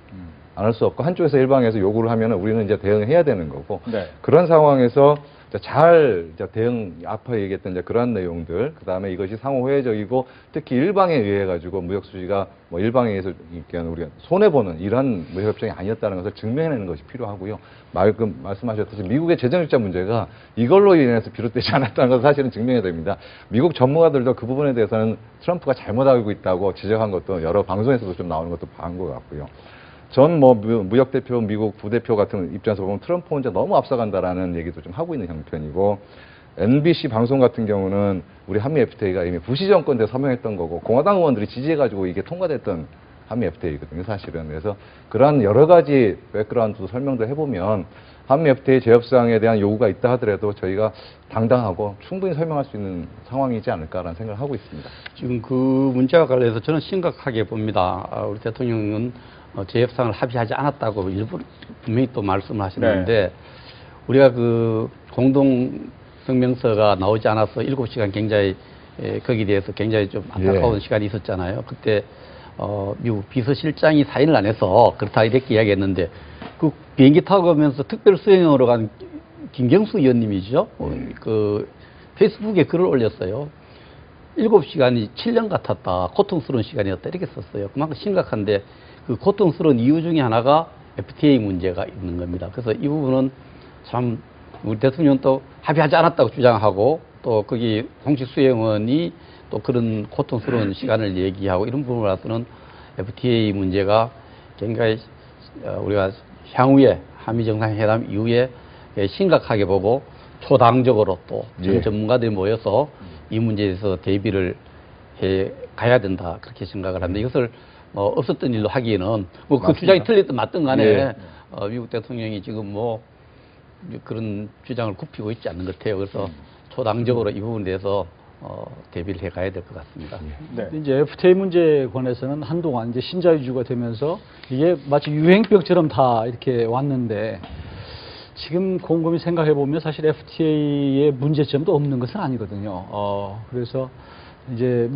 안 할 수 없고 한쪽에서 일방에서 요구를 하면은 우리는 이제 대응해야 되는 거고 네. 그런 상황에서 잘 대응 앞에 얘기했던 이제 그런 내용들 그다음에 이것이 상호 호혜적이고 특히 일방에 의해 가지고 무역 수지가 뭐 일방에 의해서 우리가 손해 보는 이런 무역 협정이 아니었다는 것을 증명해내는 것이 필요하고요. 말씀하셨듯이 미국의 재정 적자 문제가 이걸로 인해서 비롯되지 않았다는 것을 사실은 증명해야 됩니다. 미국 전문가들도 그 부분에 대해서는 트럼프가 잘못 알고 있다고 지적한 것도 여러 방송에서도 좀 나오는 것도 본 것 같고요. 전 뭐 무역 대표, 미국 부대표 같은 입장에서 보면 트럼프 혼자 너무 앞서간다라는 얘기도 좀 하고 있는 형편이고 NBC 방송 같은 경우는 우리 한미 FTA가 이미 부시 정권 때 서명했던 거고 공화당 의원들이 지지해가지고 이게 통과됐던 한미 FTA거든요, 사실은. 그래서 그러한 여러 가지 백그라운드 설명도 해보면 한미 FTA 재협상에 대한 요구가 있다 하더라도 저희가 당당하고 충분히 설명할 수 있는 상황이지 않을까라는 생각을 하고 있습니다. 지금 그 문제와 관련해서 저는 심각하게 봅니다. 우리 대통령은 재협상을 합의하지 않았다고 일부 분명히 또 말씀을 하시는데 우리가 그 공동 성명서가 나오지 않아서 7시간 굉장히 거기에 대해서 굉장히 좀 안타까운 시간이 있었잖아요. 그때 미국 비서실장이 사인을 안 해서 그렇다 이렇게 이야기했는데 그 비행기 타고 가면서 특별 수행으로 간 김경수 의원님이죠. 그 페이스북에 글을 올렸어요. 7시간이 7년 같았다. 고통스러운 시간이었다. 이렇게 썼어요. 그만큼 심각한데 그 고통스러운 이유 중에 하나가 FTA 문제가 있는 겁니다. 그래서 이 부분은 참 우리 대통령도 합의하지 않았다고 주장하고 또 거기 공식 수행원이 또 그런 고통스러운 시간을 얘기하고 이런 부분을 봐서는 FTA 문제가 굉장히 우리가 향후에 한미 정상회담 이후에 심각하게 보고 초당적으로 또 전 전문가들이 모여서 이 문제에 대해서 대비를 해 가야 된다 그렇게 생각을 합니다. 이것을 없었던 일로 하기에는 뭐 그 주장이 틀렸든 맞든 간에 미국 대통령이 지금 뭐 그런 주장을 굽히고 있지 않는 것 같아요. 그래서 초당적으로 이 부분에 대해서 대비를 해 가야 될 것 같습니다. 네. 이제 FTA 문제에 관해서는 한동안 이제 신자유주의가 되면서 이게 마치 유행병처럼 다 이렇게 왔는데 지금 곰곰이 생각해 보면 사실 FTA의 문제점도 없는 것은 아니거든요. 그래서 이제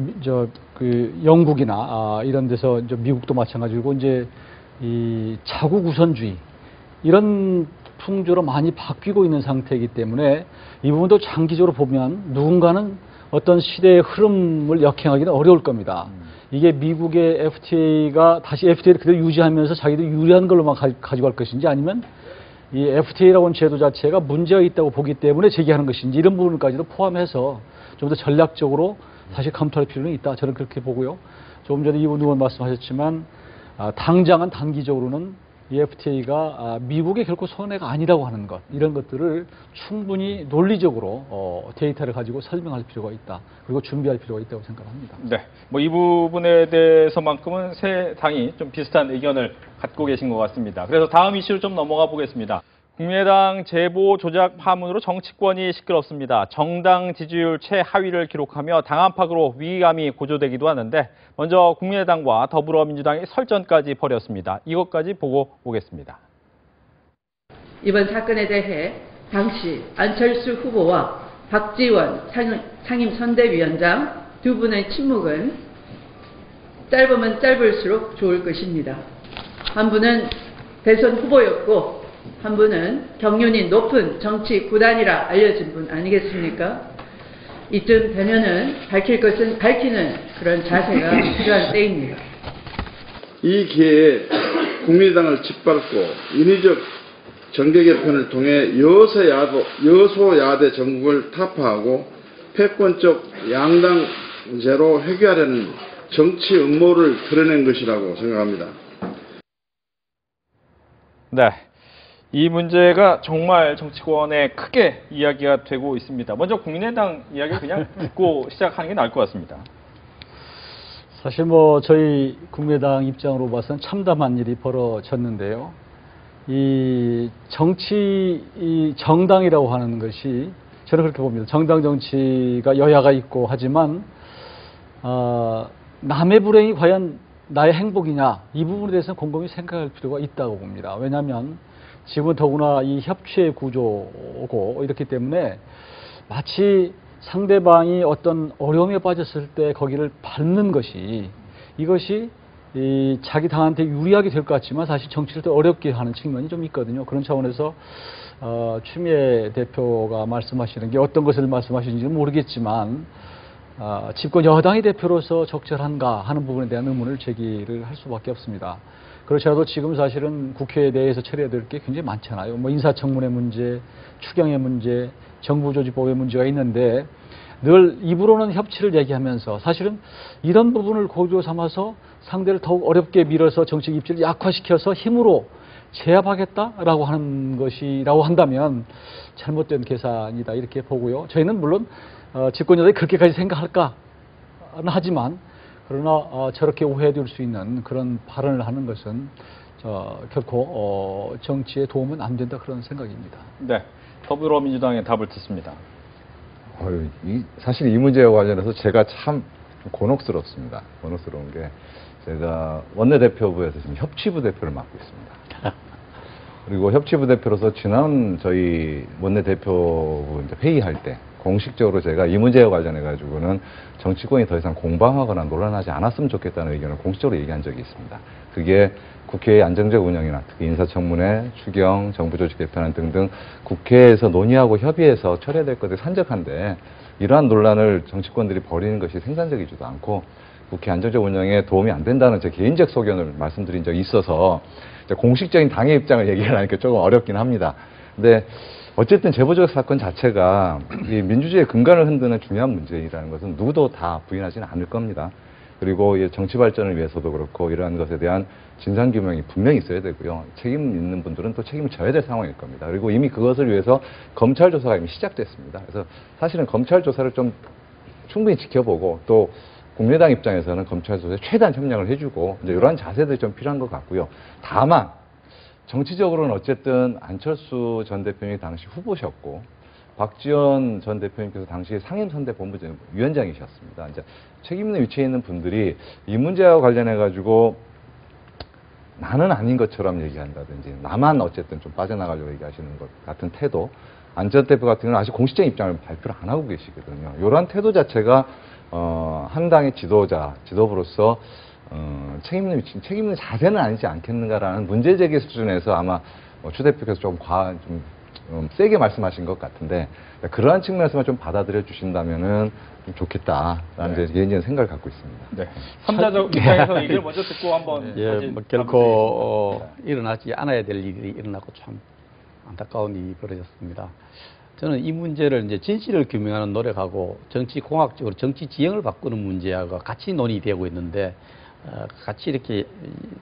그 영국이나 이런 데서 이제 미국도 마찬가지고 이제 이 자국 우선주의 이런 풍조로 많이 바뀌고 있는 상태이기 때문에 이 부분도 장기적으로 보면 누군가는 어떤 시대의 흐름을 역행하기는 어려울 겁니다. 이게 미국의 FTA가 다시 FTA를 그대로 유지하면서 자기들 유리한 걸로만 가지고 갈 것인지 아니면 이 FTA라고 하는 제도 자체가 문제가 있다고 보기 때문에 제기하는 것인지 이런 부분까지도 포함해서 좀 더 전략적으로 사실 검토할 필요는 있다. 저는 그렇게 보고요. 조금 전에 이분 의원 말씀하셨지만 당장은 단기적으로는 이 FTA가 미국의 결코 손해가 아니라고 하는 것 이런 것들을 충분히 논리적으로 데이터를 가지고 설명할 필요가 있다. 그리고 준비할 필요가 있다고 생각합니다. 네, 뭐 이 부분에 대해서만큼은 세 당이 좀 비슷한 의견을 갖고 계신 것 같습니다. 그래서 다음 이슈로 좀 넘어가 보겠습니다. 국민의당 제보 조작 파문으로 정치권이 시끄럽습니다. 정당 지지율 최하위를 기록하며 당 안팎으로 위기감이 고조되기도 하는데 먼저 국민의당과 더불어민주당이 설전까지 벌였습니다. 이것까지 보고 오겠습니다. 이번 사건에 대해 당시 안철수 후보와 박지원 상임선대위원장 두 분의 침묵은 짧으면 짧을수록 좋을 것입니다. 한 분은 대선 후보였고 한 분은 경륜이 높은 정치 구단이라 알려진 분 아니겠습니까? 이쯤 되면은 밝힐 것은 밝히는 그런 자세가 필요한 때입니다. 이 기회에 국민의당을 짓밟고 인위적 정계 개편을 통해 여소야대 정국을 타파하고 패권적 양당제로 회귀하려는 정치 음모를 드러낸 것이라고 생각합니다. 네. 이 문제가 정말 정치권에 크게 이야기가 되고 있습니다. 먼저 국민의당 이야기를 그냥 듣고 시작하는 게 나을 것 같습니다. 사실 뭐 저희 국민의당 입장으로 봐서는 참담한 일이 벌어졌는데요. 이 정당이라고 하는 것이 저는 그렇게 봅니다. 정당 정치가 여야가 있고 하지만 남의 불행이 과연 나의 행복이냐 이 부분에 대해서는 곰곰이 생각할 필요가 있다고 봅니다. 왜냐하면 지금은 더구나 이 협치의 구조고 이렇기 때문에 마치 상대방이 어떤 어려움에 빠졌을 때 거기를 밟는 것이 이것이 자기 당한테 유리하게 될 것 같지만 사실 정치를 더 어렵게 하는 측면이 좀 있거든요. 그런 차원에서 추미애 대표가 말씀하시는 게 어떤 것을 말씀하시는지는 모르겠지만 집권 여당의 대표로서 적절한가 하는 부분에 대한 의문을 제기를 할 수밖에 없습니다. 그렇지라도 지금 사실은 국회에 대해서 처리해야 될 게 굉장히 많잖아요. 뭐 인사청문회 문제, 추경의 문제, 정부조직법의 문제가 있는데 늘 입으로는 협치를 얘기하면서 사실은 이런 부분을 고려 삼아서 상대를 더욱 어렵게 밀어서 정책 입지를 약화시켜서 힘으로 제압하겠다라고 하는 것이라고 한다면 잘못된 계산이다 이렇게 보고요. 저희는 물론 집권 여당이 그렇게까지 생각할까 하지만 그러나 저렇게 오해될 수 있는 그런 발언을 하는 것은 결코 정치에 도움은 안 된다 그런 생각입니다. 네, 더불어민주당의 답을 듣습니다. 사실 이 문제와 관련해서 제가 참 곤혹스럽습니다. 곤혹스러운 게 제가 원내대표부에서 지금 협치부 대표를 맡고 있습니다. 그리고 협치부대표로서 지난 저희 원내대표 이제 회의할 때 공식적으로 제가 이 문제와 관련해 가지고는 정치권이 더 이상 공방하거나 논란하지 않았으면 좋겠다는 의견을 공식적으로 얘기한 적이 있습니다. 그게 국회의 안정적 운영이나 특히 인사청문회, 추경, 정부조직 개편안 등등 국회에서 논의하고 협의해서 처리해야 될 것들이 산적한데 이러한 논란을 정치권들이 벌이는 것이 생산적이지도 않고 국회 안정적 운영에 도움이 안 된다는 제 개인적 소견을 말씀드린 적이 있어서 공식적인 당의 입장을 얘기를 하니까 조금 어렵긴 합니다. 근데 어쨌든 제보적 사건 자체가 이 민주주의의 근간을 흔드는 중요한 문제라는 것은 누구도 다 부인하지는 않을 겁니다. 그리고 이 정치 발전을 위해서도 그렇고 이러한 것에 대한 진상규명이 분명히 있어야 되고요. 책임 있는 분들은 또 책임을 져야 될 상황일 겁니다. 그리고 이미 그것을 위해서 검찰 조사가 이미 시작됐습니다. 그래서 사실은 검찰 조사를 좀 충분히 지켜보고 또 국민의당 입장에서는 검찰 조사에 최대한 협력을 해주고 이제 이러한 자세들이 좀 필요한 것 같고요. 다만 정치적으로는 어쨌든 안철수 전 대표님이 당시 후보셨고 박지원 전 대표님께서 당시 상임선대본부위원장이셨습니다. 이제 책임 있는 위치에 있는 분들이 이 문제와 관련해 가지고 나는 아닌 것처럼 얘기한다든지 나만 어쨌든 좀 빠져나가려고 얘기하시는 것 같은 태도, 안 전 대표 같은 경우는 아직 공식적인 입장을 발표를 안 하고 계시거든요. 이러한 태도 자체가 한 당의 지도부로서 책임 있는 자세는 아니지 않겠는가라는 문제 제기 수준에서 아마 추 대표께서 좀 세게 말씀하신 것 같은데 그러한 측면에서만 좀 받아들여 주신다면은 좀 좋겠다라는 네. 개인적인 생각을 갖고 있습니다. 네. 3자적 입장에서 얘기를 먼저 듣고 한번 결코 일어나지 않아야 될 일이 일어나고 참 안타까운 일이 벌어졌습니다. 저는 이 문제를 이제 진실을 규명하는 노력하고 정치 공학적으로 정치 지형을 바꾸는 문제하고 같이 논의되고 있는데 같이 이렇게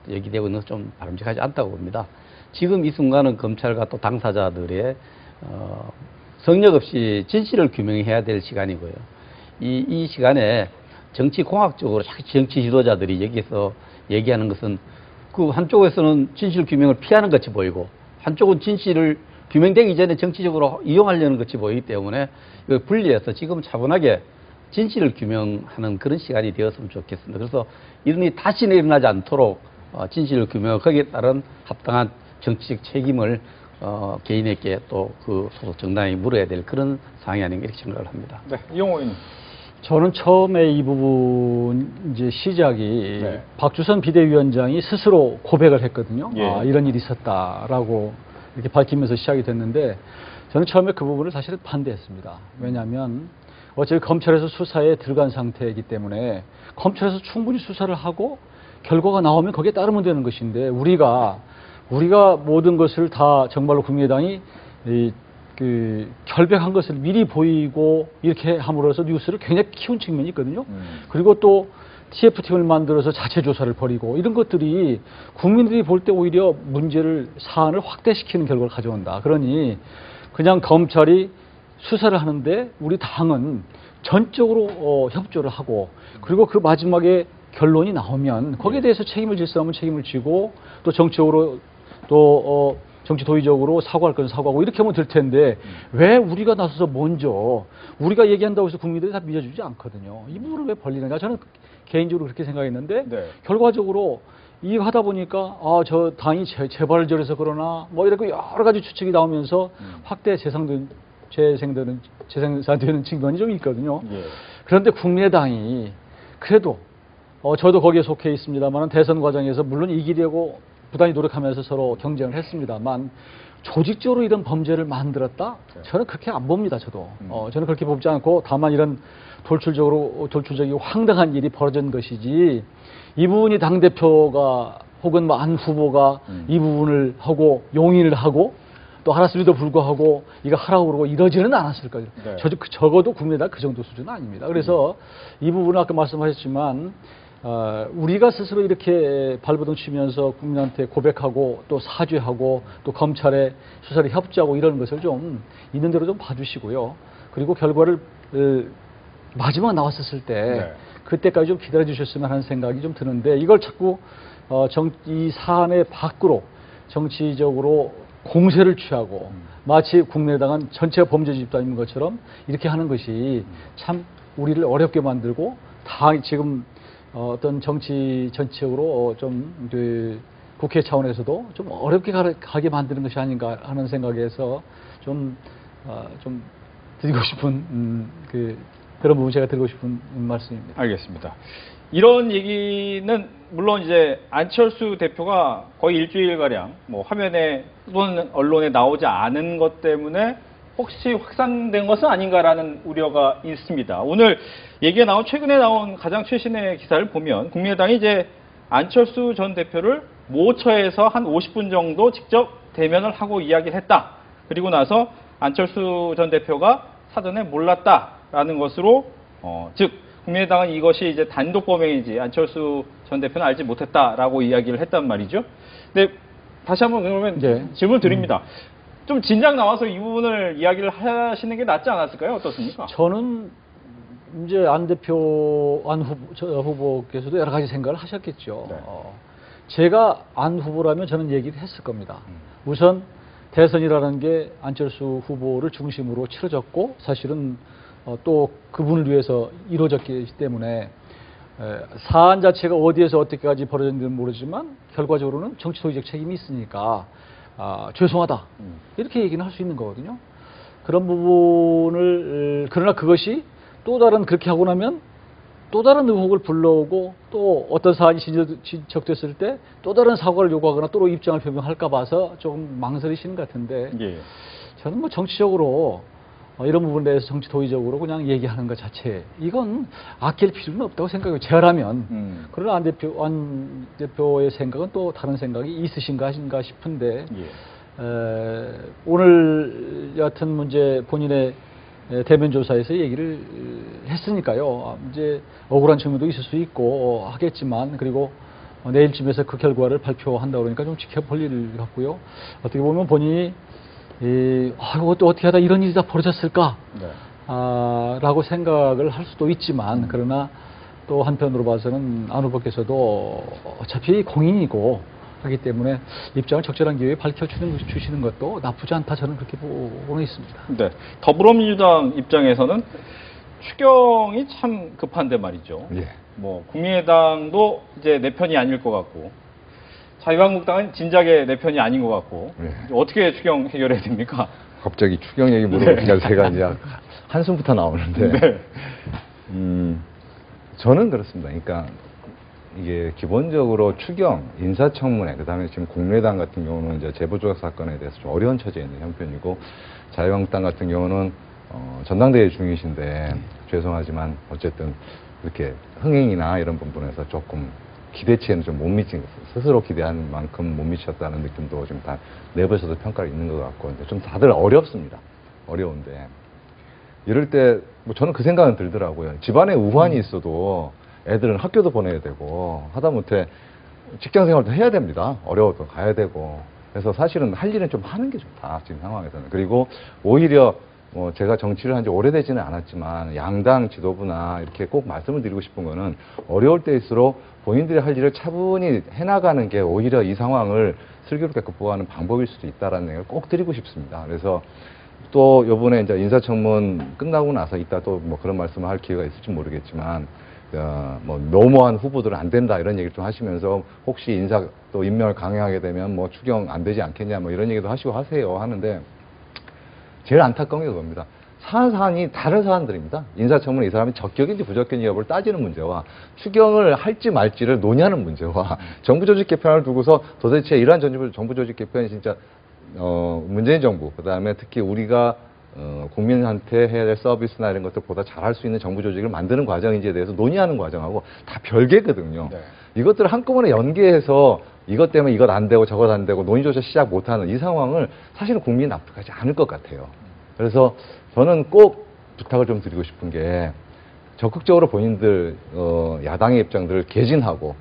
얘기되고 있는 것은 좀 바람직하지 않다고 봅니다. 지금 이 순간은 검찰과 또 당사자들의 성역 없이 진실을 규명해야 될 시간이고요. 이 시간에 정치 공학적으로 정치 지도자들이 여기서 얘기하는 것은 그 한쪽에서는 진실 규명을 피하는 것이 보이고 한쪽은 진실을 규명되기 전에 정치적으로 이용하려는 것이 보이기 때문에 이걸 분리해서 지금 차분하게 진실을 규명하는 그런 시간이 되었으면 좋겠습니다. 그래서 이런 일이 다시는 일어나지 않도록 진실을 규명하고 거기에 따른 합당한 정치적 책임을 개인에게 또 그 소속 정당이 물어야 될 그런 상황이 아닌가 이렇게 생각을 합니다. 네, 이용호 의원님. 저는 처음에 이 부분 이제 시작이 네. 박주선 비대위원장이 스스로 고백을 했거든요. 예. 이런 일이 있었다라고 이렇게 밝히면서 시작이 됐는데 저는 처음에 그 부분을 사실은 반대했습니다. 왜냐하면 어차피 검찰에서 수사에 들어간 상태이기 때문에 검찰에서 충분히 수사를 하고 결과가 나오면 거기에 따르면 되는 것인데 우리가 모든 것을 다 정말로 국민의당이 결백한 것을 미리 보이고 이렇게 함으로써 뉴스를 굉장히 키운 측면이 있거든요. 그리고 또 TF팀을 만들어서 자체 조사를 벌이고 이런 것들이 국민들이 볼 때 오히려 사안을 확대시키는 결과를 가져온다. 그러니 그냥 검찰이 수사를 하는데 우리 당은 전적으로 협조를 하고 그리고 그 마지막에 결론이 나오면 거기에 대해서 책임을 질 사람은 책임을 지고 또 정치적으로 또 정치 도의적으로 사과할 건 사과하고 이렇게 하면 될 텐데 왜 우리가 나서서 먼저 우리가 얘기한다고 해서 국민들이 다 믿어주지 않거든요. 이 부분을 왜 벌리는가 저는 개인적으로 그렇게 생각했는데 네. 결과적으로 이 하다 보니까 저 당이 재발절해서 그러나 뭐 이렇게 여러 가지 추측이 나오면서 확대 재생되는 측면이 좀 있거든요. 예. 그런데 국민의당이 그래도 저도 거기에 속해 있습니다만 대선 과정에서 물론 이기려고 부단히 노력하면서 서로 경쟁을 했습니다만 조직적으로 이런 범죄를 만들었다? 저는 그렇게 안 봅니다. 저도 저는 그렇게 보지 않고 다만 이런 돌출적이고 황당한 일이 벌어진 것이지 이 부분이 당대표가 혹은 뭐 안 후보가 이 부분을 하고 용인을 하고 또 알았음에도 불구하고 이거 하라고 그러고 이러지는 않았을 거예요. 네. 적어도 국민의당 그 정도 수준은 아닙니다. 그래서 이 부분은 아까 말씀하셨지만 우리가 스스로 이렇게 발버둥 치면서 국민한테 고백하고 또 사죄하고 또 검찰에 수사를 협조하고 이러는 것을 좀 있는 대로 좀 봐주시고요. 그리고 결과를 마지막 나왔었을 때 네. 그때까지 좀 기다려 주셨으면 하는 생각이 좀 드는데 이걸 자꾸 이 사안의 밖으로 정치적으로 공세를 취하고 마치 국민의당은 전체가 범죄 집단인 것처럼 이렇게 하는 것이 참 우리를 어렵게 만들고 다 지금 어떤 정치 전체적으로 좀 국회 차원에서도 좀 어렵게 가게 만드는 것이 아닌가 하는 생각에서 좀 드리고 싶은 그런 부분 제가 드리고 싶은 말씀입니다. 알겠습니다. 이런 얘기는 물론 이제 안철수 대표가 거의 일주일가량 뭐 화면에 또는 언론에 나오지 않은 것 때문에 혹시 확산된 것은 아닌가라는 우려가 있습니다. 오늘 얘기가 나온 최근에 나온 가장 최신의 기사를 보면 국민의당이 이제 안철수 전 대표를 모처에서 한 50분 정도 직접 대면을 하고 이야기를 했다. 그리고 나서 안철수 전 대표가 사전에 몰랐다라는 것으로 즉 국민의당은 이것이 이제 단독 범행이지 안철수 전 대표는 알지 못했다라고 이야기를 했단 말이죠. 근데 다시 한번 그러면 네. 질문 드립니다. 좀 진작 나와서 이 부분을 이야기를 하시는 게 낫지 않았을까요? 어떻습니까? 저는 이제 안 후보께서도 여러 가지 생각을 하셨겠죠. 네. 제가 안 후보라면 저는 얘기를 했을 겁니다. 우선 대선이라는 게 안철수 후보를 중심으로 치러졌고 사실은 또 그분을 위해서 이루어졌기 때문에 사안 자체가 어디에서 어떻게까지 벌어졌는지는 모르지만 결과적으로는 정치 도의적 책임이 있으니까 죄송하다 이렇게 얘기는 할 수 있는 거거든요. 그런 부분을 그러나 그것이 또 다른 그렇게 하고 나면 또 다른 의혹을 불러오고 또 어떤 사안이 진척됐을 때 또 다른 사과를 요구하거나 또 입장을 표명할까 봐서 조금 망설이시는 것 같은데 예. 저는 뭐 정치적으로 이런 부분에 대해서 정치 도의적으로 그냥 얘기하는 것 자체 이건 아낄 필요는 없다고 생각해요. 제라면 그러나 안 대표의 생각은 또 다른 생각이 있으신가 하신가 싶은데 오늘 여하튼 문제 본인의 대면 조사에서 얘기를 했으니까요. 이제 억울한 측면도 있을 수 있고 하겠지만 그리고 내일쯤에서 그 결과를 발표한다고 그러니까 좀 지켜볼 일 같고요. 어떻게 보면 본인이 또 어떻게 하다 이런 일이 다 벌어졌을까? 네. 라고 생각을 할 수도 있지만 그러나 또 한편으로 봐서는 안 후보께서도 어차피 공인이고 하기 때문에 입장을 적절한 기회에 밝혀주시는 것도 나쁘지 않다 저는 그렇게 보고는 있습니다. 네. 더불어민주당 입장에서는 추경이 참 급한데 말이죠. 예. 뭐 국민의당도 이제 내 편이 아닐 것 같고 자유한국당은 진작에 내 편이 아닌 것 같고 예. 어떻게 추경 해결해야 됩니까? 갑자기 추경 얘기 물어보니까 제가 이제 한숨부터 나오는데 네. 저는 그렇습니다. 그러니까 이게 기본적으로 추경, 인사청문회, 그다음에 지금 국민의당 같은 경우는 이제 제보조작 사건에 대해서 좀 어려운 처지에 있는 형편이고 자유한국당 같은 경우는 전당대회 중이신데 죄송하지만 어쨌든 이렇게 흥행이나 이런 부분에서 조금 기대치에는 좀 못 미친 것 같아요. 스스로 기대하는 만큼 못 미쳤다는 느낌도 지금 다 내부에서도 평가가 있는 것 같고 근데 좀 다들 어렵습니다. 어려운데 이럴 때 뭐 저는 그 생각은 들더라고요. 집안에 우환이 있어도 애들은 학교도 보내야 되고 하다못해 직장 생활도 해야 됩니다. 어려워도 가야 되고 그래서 사실은 할 일은 좀 하는 게 좋다 지금 상황에서는. 그리고 오히려 뭐 제가 정치를 한 지 오래되지는 않았지만 양당 지도부나 이렇게 꼭 말씀을 드리고 싶은 거는 어려울 때일수록 본인들이 할 일을 차분히 해나가는 게 오히려 이 상황을 슬기롭게 극복하는 방법일 수도 있다라는 얘기를 꼭 드리고 싶습니다. 그래서 또 요번에 이제 인사청문 끝나고 나서 이따 또 뭐 그런 말씀을 할 기회가 있을지 모르겠지만 뭐 너무한 후보들은 안 된다 이런 얘기를 좀 하시면서 혹시 인사 또 임명을 강행하게 되면 뭐 추경 안 되지 않겠냐 뭐 이런 얘기도 하시고 하세요 하는데 제일 안타까운 게 그겁니다. 사안이 다른 사안들입니다. 인사청문회 이 사람이 적격인지 부적격인지 여부를 따지는 문제와 추경을 할지 말지를 논의하는 문제와 정부 조직 개편을 두고서 도대체 이러한 정부 조직 개편이 진짜 문재인 정부 그다음에 특히 우리가 국민한테 해야 될 서비스나 이런 것들보다 잘할 수 있는 정부 조직을 만드는 과정인지에 대해서 논의하는 과정하고 다 별개거든요. 네. 이것들을 한꺼번에 연계해서 이것 때문에 이것 안 되고 저것 안 되고 논의조차 시작 못하는 이 상황을 사실은 국민이 납득하지 않을 것 같아요. 그래서 저는 꼭 부탁을 좀 드리고 싶은 게 적극적으로 본인들 야당의 입장들을 개진하고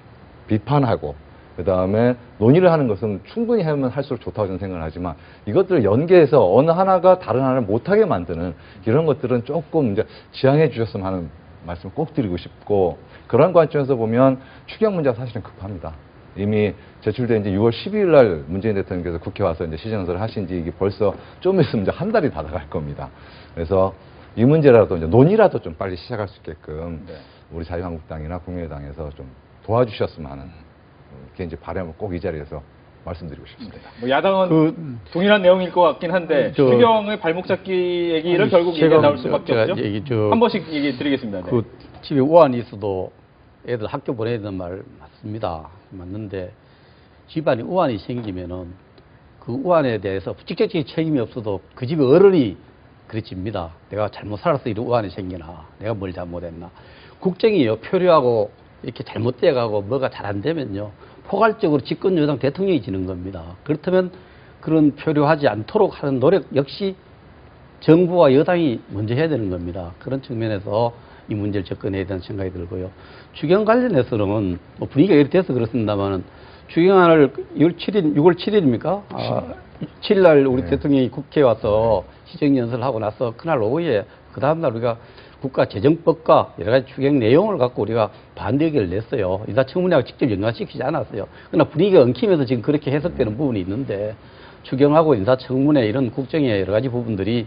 비판하고 그다음에 논의를 하는 것은 충분히 하면 할수록 좋다고 저는 생각을 하지만 이것들을 연계해서 어느 하나가 다른 하나를 못하게 만드는 이런 것들은 조금 이제 지양해 주셨으면 하는 말씀을 꼭 드리고 싶고 그런 관점에서 보면 추경 문제가 사실은 급합니다. 이미 제출된 이제 6월 12일 날 문재인 대통령께서 국회 와서 이제 시정연설을 하신 지 이게 벌써 좀 있으면 이제 한 달이 다 돼갈 겁니다. 그래서 이 문제라도 이제 논의라도 좀 빨리 시작할 수 있게끔 네. 우리 자유한국당이나 국민의당에서 좀 도와주셨으면 하는 이제 바람을 꼭 이 자리에서 말씀드리고 싶습니다. 뭐 야당은 동일한 내용일 것 같긴 한데 추경의 발목 잡기 얘기를 결국 얘기가 나올 수밖에 없죠. 한 번씩 얘기 드리겠습니다. 네. 그 집에 우환이 있어도 애들 학교 보내야 되는 말 맞습니다. 맞는데 집안에 우환이 생기면은 그 우환에 대해서 직접적인 책임이 없어도 그 집의 어른이 그래집니다. 내가 잘못 살아서 이런 우환이 생기나, 내가 뭘 잘못했나. 국정이요, 표류하고 이렇게 잘못돼가고 뭐가 잘 안 되면요, 포괄적으로 집권 여당 대통령이 지는 겁니다. 그렇다면 그런 표류하지 않도록 하는 노력 역시 정부와 여당이 먼저 해야 되는 겁니다. 그런 측면에서 이 문제를 접근해야 된다는 생각이 들고요. 추경 관련해서는 뭐 분위기가 이렇게 돼서 그렇습니다만은 추경안을 6월 7일입니까? 7일 날 우리 대통령이 국회에 와서 시정연설을 하고 나서 그날 오후에 그 다음날 우리가 국가재정법과 여러 가지 추경 내용을 갖고 우리가 반대 의견을 냈어요. 인사청문회하고 직접 연관시키지 않았어요. 그러나 분위기가 엉키면서 지금 그렇게 해석되는 부분이 있는데 추경하고 인사청문회 이런 국정의 여러 가지 부분들이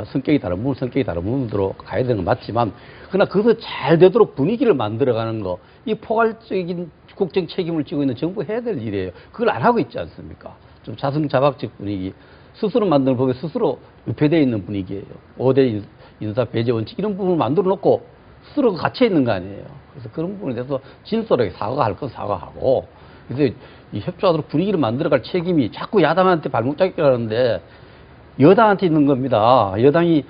성격이 다른 부분, 성격이 다른 부분으로 가야 되는 건 맞지만 그러나 그것을 잘 되도록 분위기를 만들어가는 거, 이 포괄적인 국정 책임을 지고 있는 정부 해야 될 일이에요. 그걸 안 하고 있지 않습니까? 좀 자승자박적 분위기, 스스로 만드는 법에 스스로 유폐되어 있는 분위기예요. 5대 인사 배제 원칙 이런 부분을 만들어 놓고 스스로 갇혀 있는 거 아니에요. 그래서 그런 부분에 대해서 진솔하게 사과할 건 사과하고, 그래서 이 협조하도록 분위기를 만들어갈 책임이 자꾸 야당한테 발목 잡기 하는데 여당한테 있는 겁니다. 여당이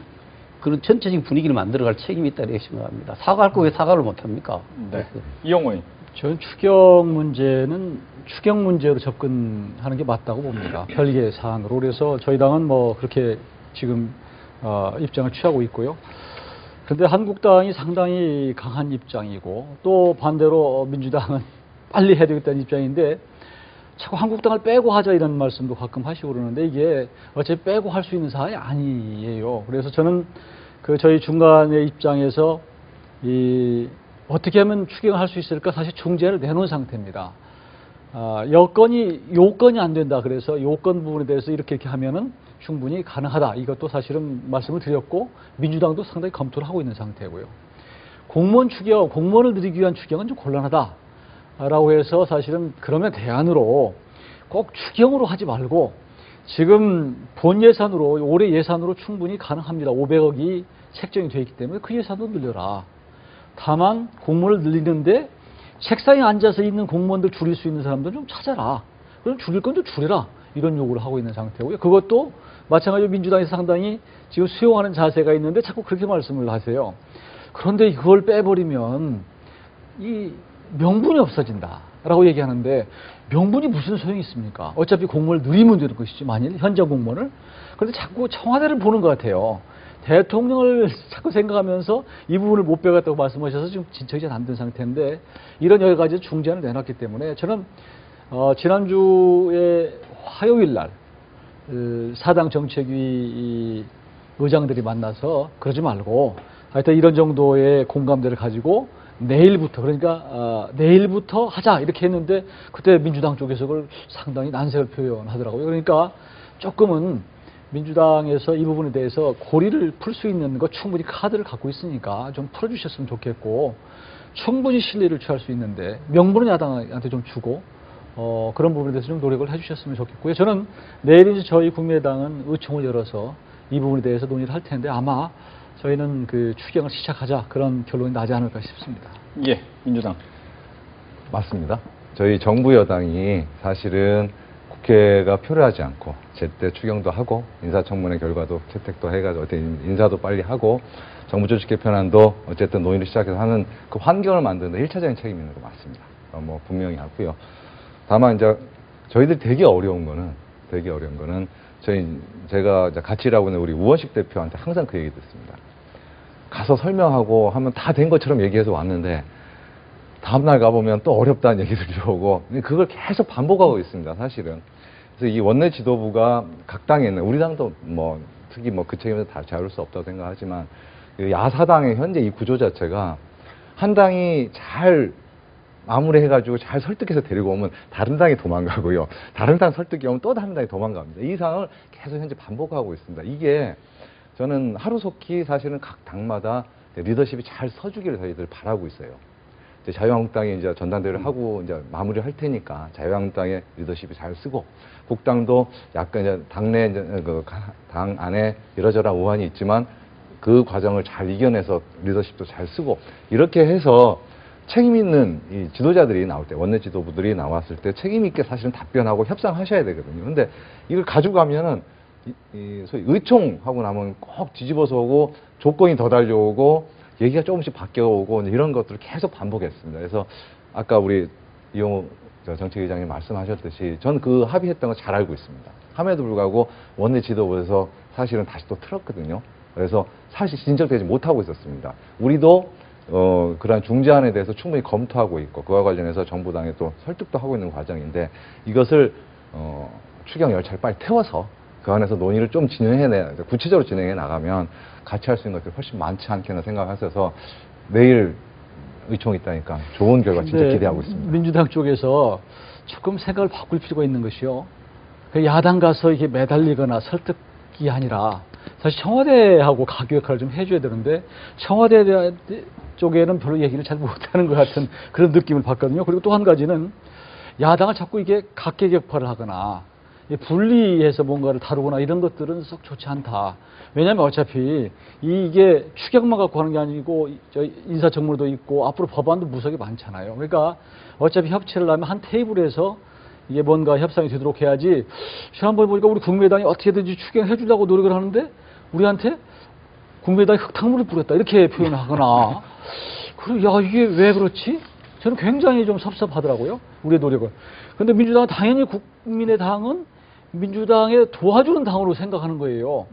그런 전체적인 분위기를 만들어갈 책임이 있다 이렇게 생각합니다. 사과할 거 왜 사과를 못 합니까? 네. 이용호 의원. 저는 추경 문제는 추경 문제로 접근하는 게 맞다고 봅니다. 별개 사안으로. 그래서 저희 당은 뭐 그렇게 지금 입장을 취하고 있고요. 그런데 한국당이 상당히 강한 입장이고 또 반대로 민주당은 빨리 해야 되겠다는 입장인데 자꾸 한국당을 빼고 하자 이런 말씀도 가끔 하시고 그러는데 이게 어차피 빼고 할 수 있는 사안이 아니에요. 그래서 저는 그 저희 중간의 입장에서 어떻게 하면 추경을 할 수 있을까 사실 총재를 내놓은 상태입니다. 요건이 안 된다. 그래서 요건 부분에 대해서 이렇게 하면은 충분히 가능하다. 이것도 사실은 말씀을 드렸고 민주당도 상당히 검토를 하고 있는 상태고요. 공무원을 늘리기 위한 추경은 좀 곤란하다. 라고 해서 사실은 그러면 대안으로 꼭 추경으로 하지 말고 지금 본 예산으로 올해 예산으로 충분히 가능합니다. 500억이 책정이 되어 있기 때문에 그 예산도 늘려라. 다만 공무원을 늘리는데 책상에 앉아서 있는 공무원들 줄일 수 있는 사람들 좀 찾아라. 그럼 줄일 건 좀 줄여라. 이런 요구를 하고 있는 상태고요. 그것도 마찬가지로 민주당에서 상당히 지금 수용하는 자세가 있는데 자꾸 그렇게 말씀을 하세요. 그런데 그걸 빼버리면 이 명분이 없어진다 라고 얘기하는데 명분이 무슨 소용이 있습니까? 어차피 공무원을 늘리면 되는 것이지 만일 현장 공무원을. 그런데 자꾸 청와대를 보는 것 같아요. 대통령을 자꾸 생각하면서 이 부분을 못 빼갔다고 말씀하셔서 지금 진척이 잘 안 된 상태인데 이런 여러 가지 중재안을 내놨기 때문에 저는 지난주에 화요일 날 사당 정책위 의장들이 만나서 그러지 말고 하여튼 이런 정도의 공감대를 가지고 내일부터 내일부터 하자 이렇게 했는데 그때 민주당 쪽에서 그걸 상당히 난색을 표현하더라고요. 그러니까 조금은 민주당에서 이 부분에 대해서 고리를 풀 수 있는 거 충분히 카드를 갖고 있으니까 좀 풀어주셨으면 좋겠고 충분히 실리를 취할 수 있는데 명분은 야당한테 좀 주고 그런 부분에 대해서 좀 노력을 해주셨으면 좋겠고요. 저는 내일 이제 저희 국민의당은 의총을 열어서 이 부분에 대해서 논의를 할 텐데 아마 저희는 그 추경을 시작하자 그런 결론이 나지 않을까 싶습니다. 예, 민주당. 맞습니다. 저희 정부 여당이 사실은 국회가 표류하지 않고 제때 추경도 하고 인사청문회 결과도 채택도 해가지고 인사도 빨리 하고 정부 조직 개편안도 어쨌든 논의를 시작해서 하는 그 환경을 만드는 데 1차적인 책임이 있는 거 맞습니다. 뭐 분명히 하고요. 다만 이제 저희들이 되게 어려운 거는 제가 같이 일하고 있는 우리 우원식 대표한테 항상 그 얘기 듣습니다. 가서 설명하고 하면 다 된 것처럼 얘기해서 왔는데 다음날 가보면 또 어렵다는 얘기를 들어오고 그걸 계속 반복하고 있습니다. 사실은. 그래서 이 원내 지도부가 각 당에 있는 우리 당도 뭐 특히 뭐 그 책임에서 다 자유로울 수 없다고 생각하지만 야사당의 현재 이 구조 자체가 한 당이 잘 마무리해가지고 잘 설득해서 데리고 오면 다른 당이 도망가고요. 다른 당 설득이 오면 또 다른 당이 도망갑니다. 이 상황을 계속 현재 반복하고 있습니다. 이게 저는 하루속히 사실은 각 당마다 리더십이 잘 서주기를 저희들 바라고 있어요. 이제 자유한국당이 이제 전당대회를 하고 이제 마무리할 테니까 자유한국당의 리더십이 잘 쓰고 국당도 약간 이제 당내 이제 당 안에 이러저러한 우환이 있지만 그 과정을 잘 이겨내서 리더십도 잘 쓰고 이렇게 해서 책임 있는 이 지도자들이 나올 때 원내 지도부들이 나왔을 때 책임 있게 사실은 답변하고 협상하셔야 되거든요. 근데 이걸 가져가면은 소위 의총하고 나면 꼭 뒤집어서 오고 조건이 더 달려오고 얘기가 조금씩 바뀌어오고 이런 것들을 계속 반복했습니다. 그래서 아까 우리 이용우 정책위장님 말씀하셨듯이 전 그 합의했던 거 잘 알고 있습니다. 함에도 불구하고 원내 지도부에서 사실은 다시 또 틀었거든요. 그래서 사실 진척되지 못하고 있었습니다. 우리도 그러한 중재안에 대해서 충분히 검토하고 있고 그와 관련해서 정부당에 또 설득도 하고 있는 과정인데 이것을 추경 열차를 빨리 태워서 그 안에서 논의를 좀 구체적으로 진행해 나가면 같이 할 수 있는 것들이 훨씬 많지 않겠나 생각하셔서 내일 의총이 있다니까 좋은 결과 진짜 기대하고 있습니다. 민주당 쪽에서 조금 생각을 바꿀 필요가 있는 것이요. 야당 가서 이게 매달리거나 설득이 아니라 사실 청와대하고 가교 역할을 좀 해줘야 되는데 청와대 쪽에는 별로 얘기를 잘 못하는 것 같은 그런 느낌을 받거든요. 그리고 또 한 가지는 야당을 자꾸 이게 각계격파를 하거나 분리해서 뭔가를 다루거나 이런 것들은 썩 좋지 않다. 왜냐하면 어차피 이게 추경만 갖고 하는 게 아니고 인사청문회도 있고 앞으로 법안도 무석이 많잖아요. 그러니까 어차피 협치를 하면 한 테이블에서 이게 뭔가 협상이 되도록 해야지. 지난번에 보니까 우리 국민의당이 어떻게든지 추경해 주려고 노력을 하는데 우리한테 국민의당이 흙탕물을 뿌렸다 이렇게 표현하거나 그리고 야 이게 왜 그렇지? 저는 굉장히 좀 섭섭하더라고요. 우리의 노력을. 그런데 민주당은 당연히 국민의당은 민주당에 도와주는 당으로 생각하는 거예요.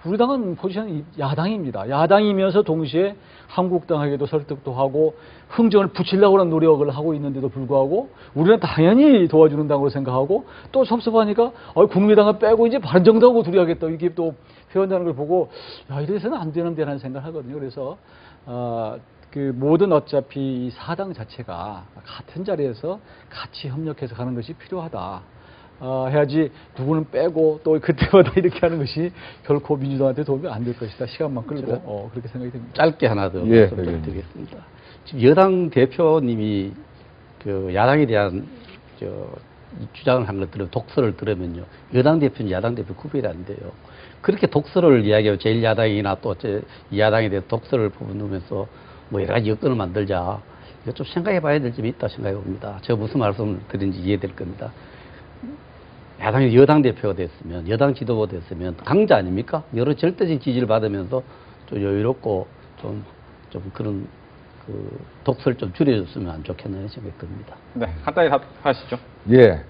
우리 당은 포지션이 야당입니다. 야당이면서 동시에 한국당에게도 설득도 하고 흥정을 붙이려고 하는 노력을 하고 있는데도 불구하고 우리는 당연히 도와주는 당으로 생각하고 또 섭섭하니까 국민의당을 빼고 이제 바른정당하고 둘이 하겠다 이게 또 표현하는 걸 보고 야 이래서는 안 되는데라는 생각을 하거든요. 그래서 그 모든 어차피 이 사당 자체가 같은 자리에서 같이 협력해서 가는 것이 필요하다. 해야지 누구는 빼고 또 그때마다 이렇게 하는 것이 결코 민주당한테 도움이 안 될 것이다. 시간만 끌고 그렇게 생각이 됩니다. 짧게 하나 더 예, 말씀드리겠습니다. 지금 여당 대표님이 그 야당에 대한 주장을 한 것들은 독서를 들으면요. 여당 대표는 야당 대표 구별이 안 돼요. 그렇게 독서를 이야기하고 제1야당이나 또 제2야당에 대해서 독서를 부르면서 뭐 여러 가지 여건을 만들자. 이거 좀 생각해 봐야 될 점이 있다 생각해 봅니다. 제가 무슨 말씀을 드린지 이해될 겁니다. 야당이 여당 대표가 됐으면, 여당 지도부가 됐으면 강자 아닙니까? 여러 절대적 지지를 받으면서 좀 여유롭고 좀 그런 그 독서를 좀 줄여줬으면 안 좋겠나 생각이 듭니다. 네, 간단히 답하시죠. 예.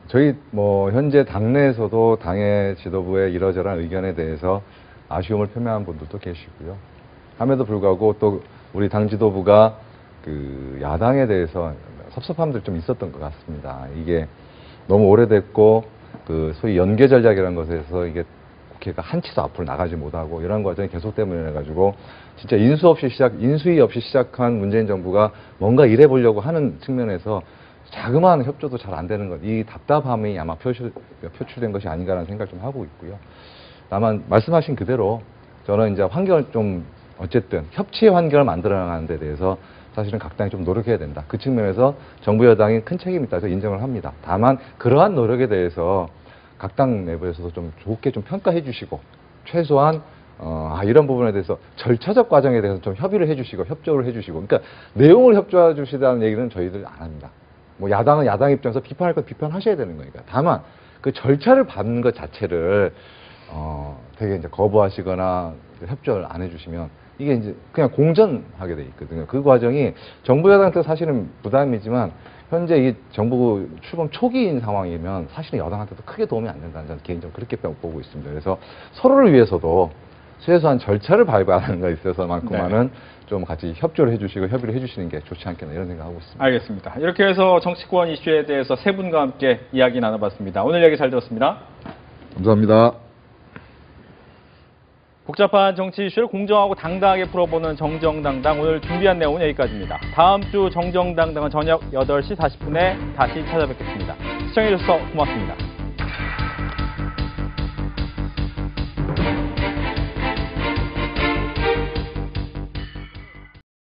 저희 뭐 현재 당내에서도 당의 지도부의 이러저러한 의견에 대해서 아쉬움을 표명한 분들도 계시고요. 함에도 불구하고 또 우리 당 지도부가 그 야당에 대해서 섭섭함들 좀 있었던 것 같습니다. 이게 너무 오래됐고 그 소위 연계 전략이라는 것에서 이게 국회가 한치도 앞으로 나가지 못하고 이런 과정이 계속되면 해가지고 진짜 인수위 없이 시작한 문재인 정부가 뭔가 일해보려고 하는 측면에서 자그마한 협조도 잘 안 되는 것, 이 답답함이 아마 표출된 것이 아닌가라는 생각을 좀 하고 있고요. 다만 말씀하신 그대로 저는 이제 환경을 좀 어쨌든 협치의 환경을 만들어나가는 데 대해서 사실은 각 당이 좀 노력해야 된다. 그 측면에서 정부 여당이 큰 책임이 있다고 인정을 합니다. 다만 그러한 노력에 대해서 각 당 내부에서도 좀 좋게 좀 평가해 주시고 최소한 이런 부분에 대해서 절차적 과정에 대해서 좀 협의를 해 주시고 협조를 해 주시고 그러니까 내용을 협조해 주시다는 얘기는 저희들 안 합니다. 뭐 야당은 야당 입장에서 비판할 것 비판하셔야 되는 거니까. 다만 그 절차를 밟는 것 자체를 되게 이제 거부하시거나 협조를 안 해주시면 이게 이제 그냥 공전하게 돼 있거든요. 그 과정이 정부 여당한테 사실은 부담이지만 현재 이 정부 출범 초기인 상황이면 사실은 여당한테도 크게 도움이 안 된다는 저는 개인적으로 그렇게 보고 있습니다. 그래서 서로를 위해서도 최소한 절차를 밟아야 하는 것에 있어서만큼만은 좀 같이 협조를 해주시고 협의를 해주시는 게 좋지 않겠나 이런 생각하고 있습니다. 알겠습니다. 이렇게 해서 정치권 이슈에 대해서 세 분과 함께 이야기 나눠봤습니다. 오늘 이야기 잘 들었습니다. 감사합니다. 복잡한 정치 이슈를 공정하고 당당하게 풀어보는 정정당당, 오늘 준비한 내용은 여기까지입니다. 다음 주 정정당당은 저녁 8시 40분에 다시 찾아뵙겠습니다. 시청해주셔서 고맙습니다.